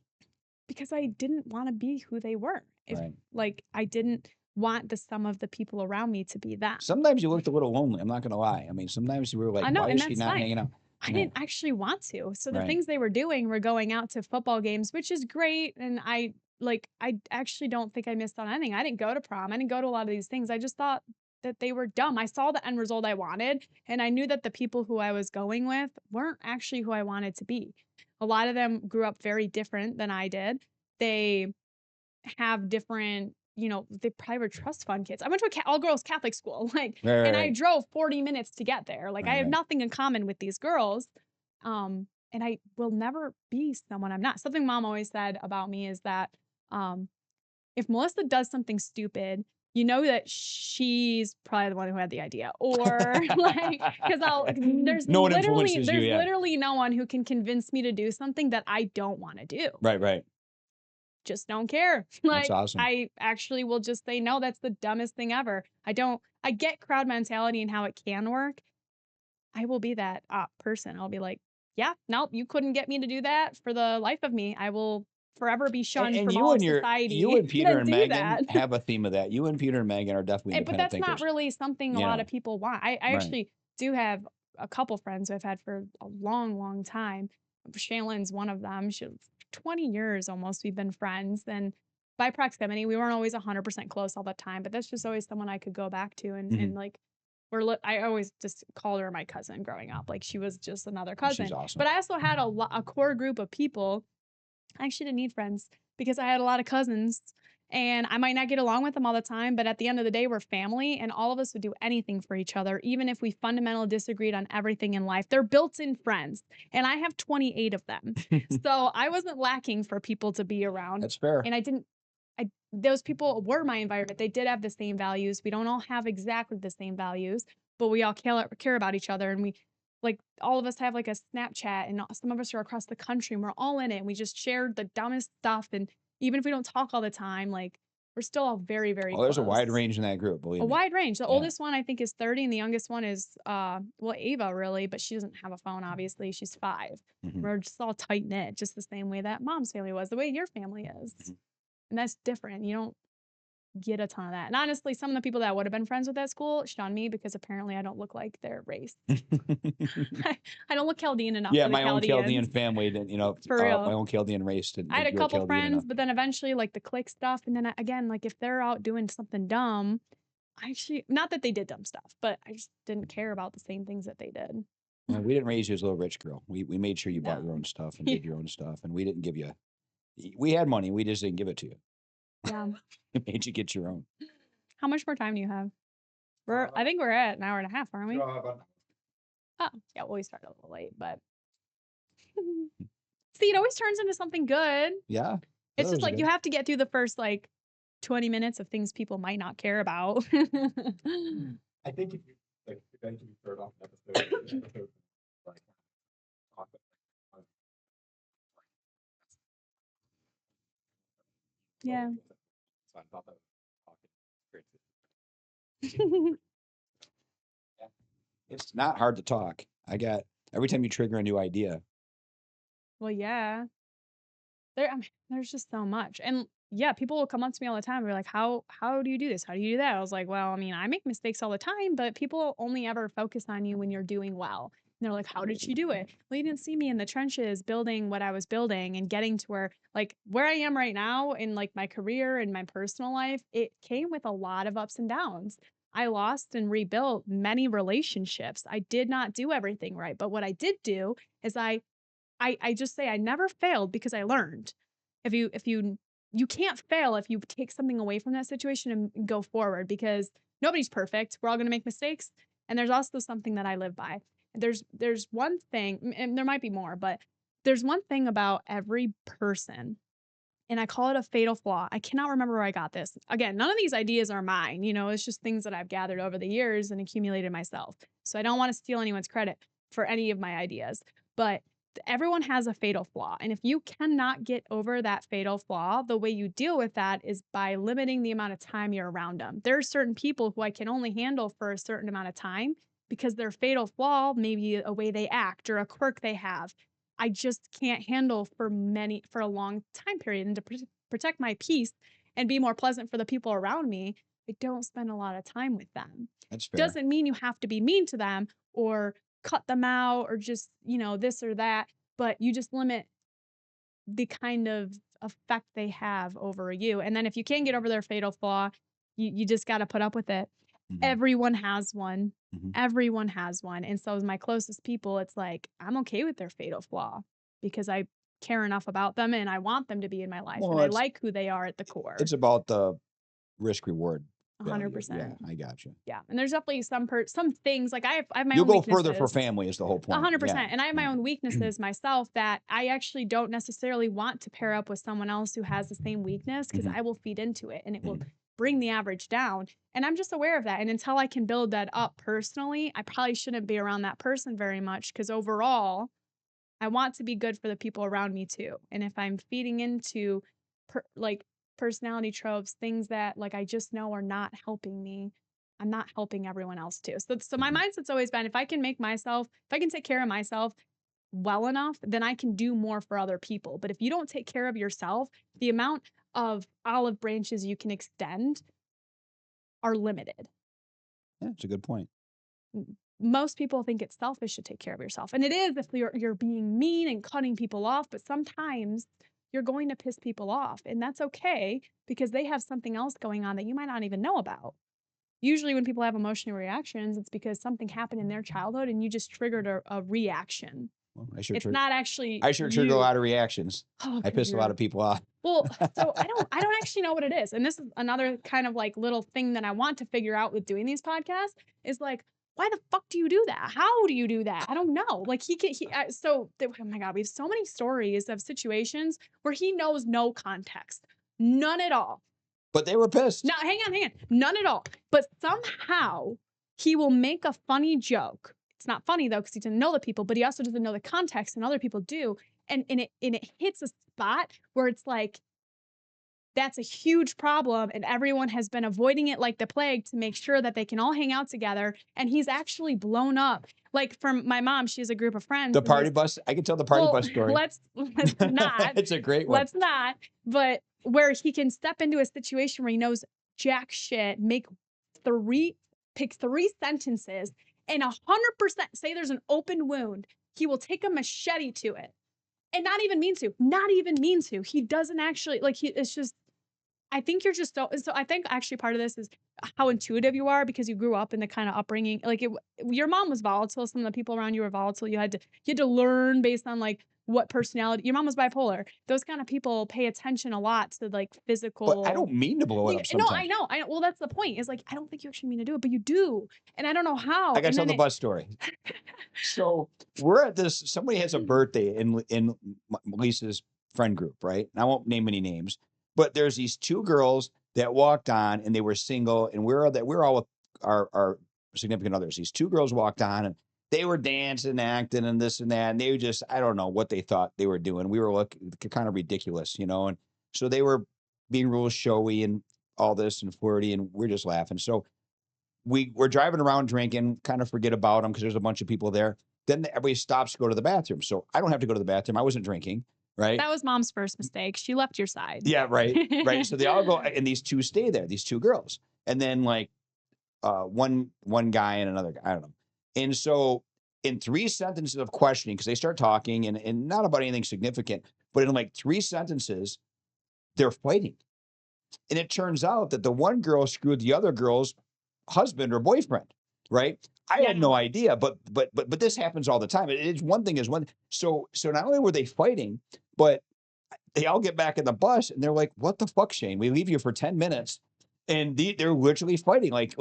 Because I didn't want to be who they were. Right. Like I didn't want the sum of the people around me to be that. Sometimes you looked a little lonely. I'm not going to lie. I mean, sometimes you were like, I know, why and is she that's not fine. hanging out? I didn't actually want to. So the Right. things they were doing were going out to football games, which is great. And I actually don't think I missed on anything. I didn't go to prom. I didn't go to a lot of these things. I just thought that they were dumb. I saw the end result I wanted, and I knew that the people who I was going with weren't actually who I wanted to be. A lot of them grew up very different than I did. They have different, they probably were trust fund kids. I went to a all girls Catholic school, like, Right, and I right. drove 40 minutes to get there. Like, I have Right. nothing in common with these girls. And I will never be someone I'm not. Something mom always said about me is that, if Melissa does something stupid, you know that she's probably the one who had the idea, or like, because there's No one literally influences you, yeah. literally no one who can convince me to do something that I don't want to do. Right. Just don't care. That's Like, awesome. I actually will just say, no, that's the dumbest thing ever. I get crowd mentality and how it can work. I will be that person. I'll be like, yeah, nope, you couldn't get me to do that for the life of me. I will forever be shunned And from you all of and society. you and Peter and do Megan that. have a theme of that. You and Peter and Megan are definitely But independent that's thinkers. not really something a You lot know. of people want. I Right. actually do have a couple friends who I've had for a long, long time. Shaylin's one of them. 20 years almost we've been friends. And by proximity, we weren't always 100% close all the time, but that's just always someone I could go back to. And like, I always just called her my cousin growing up. Like, she was just another cousin. She's awesome. But I also had a core group of people. I actually didn't need friends because I had a lot of cousins, and I might not get along with them all the time, but at the end of the day, we're family, and all of us would do anything for each other, even if we fundamentally disagreed on everything in life. They're built-in friends, and I have 28 of them. So I wasn't lacking for people to be around. That's fair. And those people were my environment. They did have the same values. We don't all have exactly the same values, but we all care about each other, and like, all of us have like a Snapchat, and some of us are across the country, and we're all in it. And we just shared the dumbest stuff. And even if we don't talk all the time, like, we're still all very, very close. There's a wide range in that group, believe me. A wide range. The oldest one I think is 30, and the youngest one is Ava, really, but she doesn't have a phone, obviously. She's 5. We're just all tight knit, just the same way that Mom's family was, the way your family is. And that's different. You don't get a ton of that. And honestly, some of the people that would have been friends with at school shunned me because apparently I don't look like their race. I don't look Chaldean enough. Yeah, for the my own Chaldeans. Chaldean family didn't, For real. my own Chaldean race didn't. I had a grow couple Chaldean friends, enough. but then eventually, like, the clique stuff, and then again, like, if they're out doing something dumb, I actually, not that they did dumb stuff, but I just didn't care about the same things that they did. Well, we didn't raise you as a little rich girl. We made sure you bought No. your own stuff and did your own stuff, and we didn't give you. We had money, we just didn't give it to you. Yeah. It made you get your own. How much more time do you have? I think we're at an hour and a half, aren't we? Oh, yeah, well, we started a little late, but see, it always turns into something good. Yeah. It's just like you have to get through the first like 20 minutes of things people might not care about. I think if you eventually start off an episode, like, talk about, Yeah. So I thought that was talking. It's not hard to talk. Every time you trigger a new idea. Well, yeah. There's just so much. And yeah, people will come up to me all the time and be like, how do you do this? How do you do that? I was like, well, I mean, I make mistakes all the time, but people only ever focus on you when you're doing well. And they're like, how did she do it? Well, you didn't see me in the trenches building what I was building and getting to where I am right now in like my career and my personal life. It came with a lot of ups and downs. I lost and rebuilt many relationships. I did not do everything right. But what I did do is I just say I never failed because I learned. If you can't fail if you take something away from that situation and go forward, because nobody's perfect. We're all going to make mistakes. And there's also something that I live by. There's one thing, and there might be more, but there's one thing about every person, and I call it a fatal flaw. I cannot remember where I got this. Again, none of these ideas are mine. It's just things that I've gathered over the years and accumulated myself. So I don't want to steal anyone's credit for any of my ideas, but everyone has a fatal flaw. And if you cannot get over that fatal flaw, the way you deal with that is by limiting the amount of time you're around them. There are certain people who I can only handle for a certain amount of time because their fatal flaw, maybe a way they act or a quirk they have, I just can't handle for a long time period. And to protect my peace and be more pleasant for the people around me, I don't spend a lot of time with them. That's fair. Doesn't mean you have to be mean to them or cut them out or just, this or that, but you just limit the kind of effect they have over you. And then if you can't get over their fatal flaw, you just got to put up with it. Everyone has one. Everyone has one. And so as my closest people, it's like, I'm okay with their fatal flaw because I care enough about them and I want them to be in my life. And I like who they are at the core. It's about the risk reward. value. 100%. Yeah, I got you. Yeah. And there's definitely some things like I have my You'll own go weaknesses. further for family is the whole point. 100%. Yeah. And I have my own weaknesses myself that I actually don't necessarily want to pair up with someone else who has the same weakness because I will feed into it and it will bring the average down. And I'm just aware of that. And until I can build that up personally, I probably shouldn't be around that person very much because overall, I want to be good for the people around me too. And if I'm feeding into personality tropes, things that like I just know are not helping me, I'm not helping everyone else too. So my mindset's always been if I can take care of myself well enough, then I can do more for other people. But if you don't take care of yourself, the amount of olive branches you can extend are limited. Yeah, it's a good point. Most people think it's selfish to take care of yourself. And it is if you're being mean and cutting people off, but sometimes you're going to piss people off. And that's okay because they have something else going on that you might not even know about. Usually when people have emotional reactions, it's because something happened in their childhood and you just triggered a reaction. Well, Not actually I sure trigger a lot of reactions. Oh, I piss a lot of people off. Well, so I don't actually know what it is. And this is another kind of like little thing that I want to figure out with doing these podcasts is like, why the fuck do you do that? How do you do that? I don't know. Like oh my God, we have so many stories of situations where he knows no context, none at all. But they were pissed. No, hang on. None at all. But somehow he will make a funny joke. It's not funny though, because he didn't know the people, but he also doesn't know the context and other people do. And it hits a spot where it's like, that's a huge problem. And everyone has been avoiding it like the plague to make sure that they can all hang out together. And he's actually blown up. Like from my mom, she has a group of friends. The party bus. I can tell the party bus story. Let's not. It's a great one. Let's not. But where he can step into a situation where he knows jack shit, pick three sentences, and 100% say there's an open wound. He will take a machete to it. And not even mean to. He doesn't actually it's just, I think you're just so I think actually part of this is how intuitive you are because you grew up in the kind of upbringing, your mom was volatile. Some of the people around you were volatile. You had to learn based on like what personality, your mom was bipolar. Those kind of people pay attention a lot to like physical. But I don't mean to blow it up sometimes. No, I know. Well, that's the point. Is like, I don't think you actually mean to do it, but you do. And I don't know how. I got to tell the bus story. So we're at this, somebody has a birthday in Lisa's friend group, right? And I won't name any names, but there's these two girls that walked on and they were single and we're all with our significant others. These two girls walked on and they were dancing, acting and this and that. And they just, I don't know what they thought they were doing. We were looking kind of ridiculous, And so they were being real showy and all this and flirty and we're just laughing. So we're driving around drinking, kind of forget about them because there's a bunch of people there. Then everybody stops to go to the bathroom. So I don't have to go to the bathroom. I wasn't drinking, right? That was mom's first mistake. She left your side. Yeah, right. Right. So they all go, and these two stay there, these two girls. And then like one guy and another guy, I don't know. And so in 3 sentences of questioning, because they start talking and not about anything significant, but in like 3 sentences, they're fighting. And it turns out that the one girl screwed the other girl's husband or boyfriend, right? I had no idea, but this happens all the time. It's one thing is one. So not only were they fighting, but they all get back in the bus and they're like, "What the fuck, Shane? We leave you for 10 minutes," and they're literally fighting like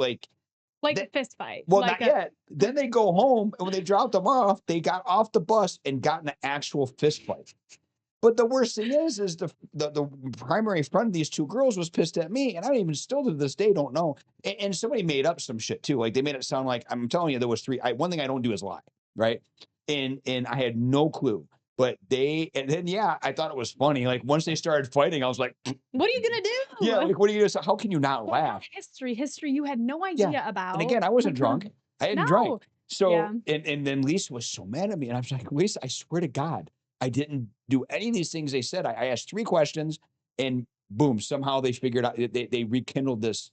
a fist fight. Well, not yet. Then they go home, and when they dropped them off, they got off the bus and got in an actual fist fight. But the worst thing is the primary friend of these two girls was pissed at me, and I even still to this day don't know. And somebody made up some shit too. Like they made it sound like, I'm telling you, there was 3. One thing I don't do is lie, right? And I had no clue. But I thought it was funny. Like once they started fighting, I was like, "What are you gonna do?" Yeah, like what are you gonna say? How can you not laugh? History you had no idea about. And again, I wasn't drunk. I hadn't drank. So and then Lisa was so mad at me, and I was like, Lisa, I swear to God, I didn't do any of these things they said. I asked 3 questions, and boom, somehow they figured out they rekindled this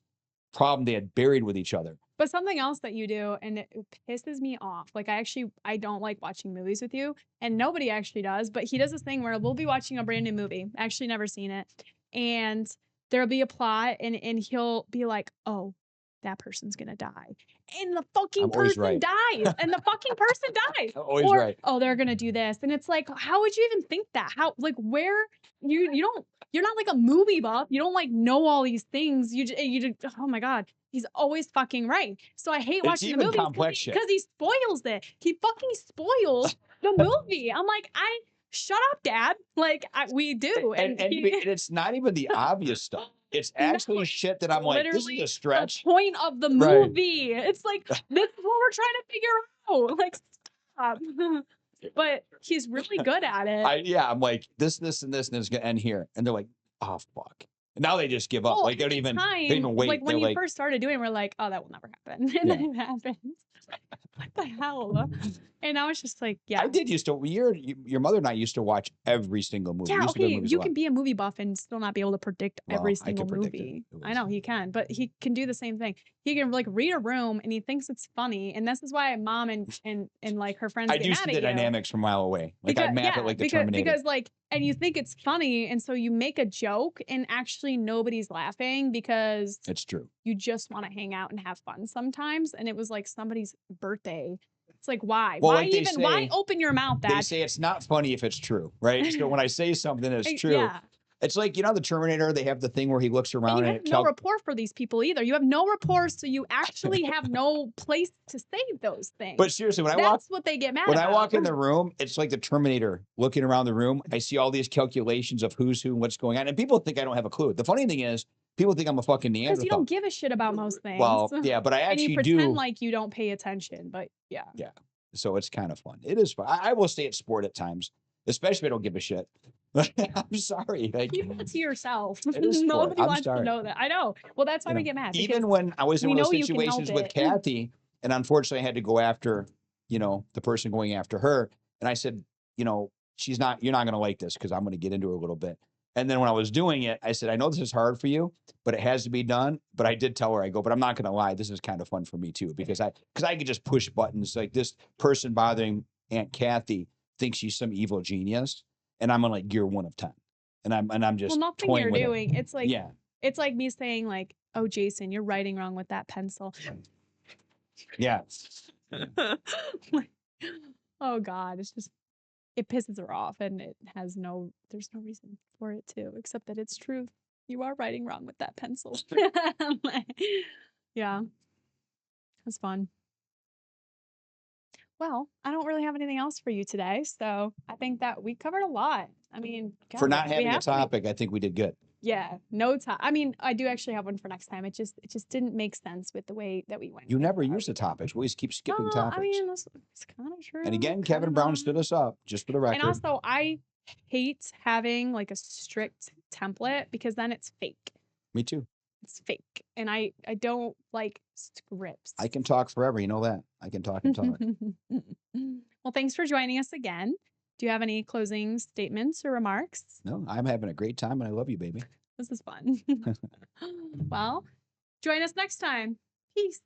problem they had buried with each other. But something else that you do, and it pisses me off. Like I don't like watching movies with you, and nobody actually does. But he does this thing where we'll be watching a brand new movie, actually never seen it, and there'll be a plot, and he'll be like, "Oh, that person's gonna die. And the fucking I'm always person right. dies. And the fucking person dies. I'm always Or, right. oh, they're gonna do this. And it's like, how would you even think that? How, like, where you don't, you're not like a movie buff. You don't like know all these things. You just, oh my God. He's always fucking right. So I hate It's watching the even movies complex shit. because he spoils it. He fucking spoils the movie. I'm like, shut up, Dad. Like, we do. And it's not even the obvious stuff. It's actually No, shit that I'm like, this is literally a stretch. the point of the Right. movie. It's like, this is what we're trying to figure out. Like, stop. But he's really good at it. I'm like, this, and this, and it's gonna end here. And they're like, oh fuck. And now they just give up. Well, Like they don't even wait. Like when They're you like, first started doing it, we're like, oh, that will never happen. And then it happens. What the hell? And I was just like, yeah. I did used to. Your mother and I used to watch every single movie. Yeah, We used to go to okay. movies a You lot. can be a movie buff and still not be able to predict every Well, I single could predict it. movie. It I know was- he can, but he can do the same thing. He can like read a room and he thinks it's funny, and this is why Mom and like her friends I get do mad see at the you. dynamics from a mile away. Like I map it like the Terminator. Because like, and you think it's funny, and so you make a joke, and actually nobody's laughing because It's true. you just want to hang out and have fun sometimes. And it was like somebody's birthday. It's like, why? Well, Why like they even? Why say- open your mouth, They Dad? say it's not funny if it's true, right? So when I say something that's true, Yeah. it's like, you know, the Terminator, they have the thing where he looks And around you and have it no rapport for these people either. You have no rapport, so you actually have no place to say those things. But seriously, when That's what they get mad about. I walk in the room, it's like the Terminator looking around the room. I see all these calculations of who's who and what's going on. And people think I don't have a clue. The funny thing is, people think I'm a fucking because Neanderthal. you don't give a shit about most things. Well, yeah, but I and you actually pretend do. like you don't pay attention. But yeah. Yeah. So it's kind of fun. It is fun. I will stay at sport at times, especially if I don't give a shit. I'm sorry. Like, Keep that to yourself. It is sport. Nobody I'm wants sorry. to know that. I know. Well, that's why you we know, get mad. even because when I was in we one of know those you can help situations with it. Kathy, and unfortunately I had to go after, you know, the person going after her. And I said, you know, you're not going to like this because I'm going to get into her a little bit. And then when I was doing it, I said, I know this is hard for you, but it has to be done. But I did tell her, I go, but I'm not going to lie. This is kind of fun for me too, because I could just push buttons. Like this person bothering Aunt Kathy thinks she's some evil genius, and I'm on like gear 1 of 10. And I'm just well, nothing toying you're with it. doing. It's like, Yeah. it's like me saying like, oh, Jason, you're writing wrong with that pencil. Yeah. Like, oh God, it's just, it pisses her off, and there's no reason for it to, except that it's true. You are writing wrong with that pencil. Yeah. It was fun. Well, I don't really have anything else for you today, so I think that we covered a lot. I mean, For God, not we having a have to be- topic, I think we did good. Yeah, no time. I mean, I do actually have one for next time. It just didn't make sense with the way that we went. You with never that. use the topics. We always keep skipping No, topics. I mean, it's kind of true. And again, kind Kevin of Brown not. stood us up, just for the record. And also, I hate having like a strict template because then it's fake. Me too. It's fake, and I don't like scripts. I can talk forever. You know that. I can talk and talk. Well, thanks for joining us again. Do you have any closing statements or remarks? No, I'm having a great time, and I love you, baby. This is fun. Well, join us next time. Peace.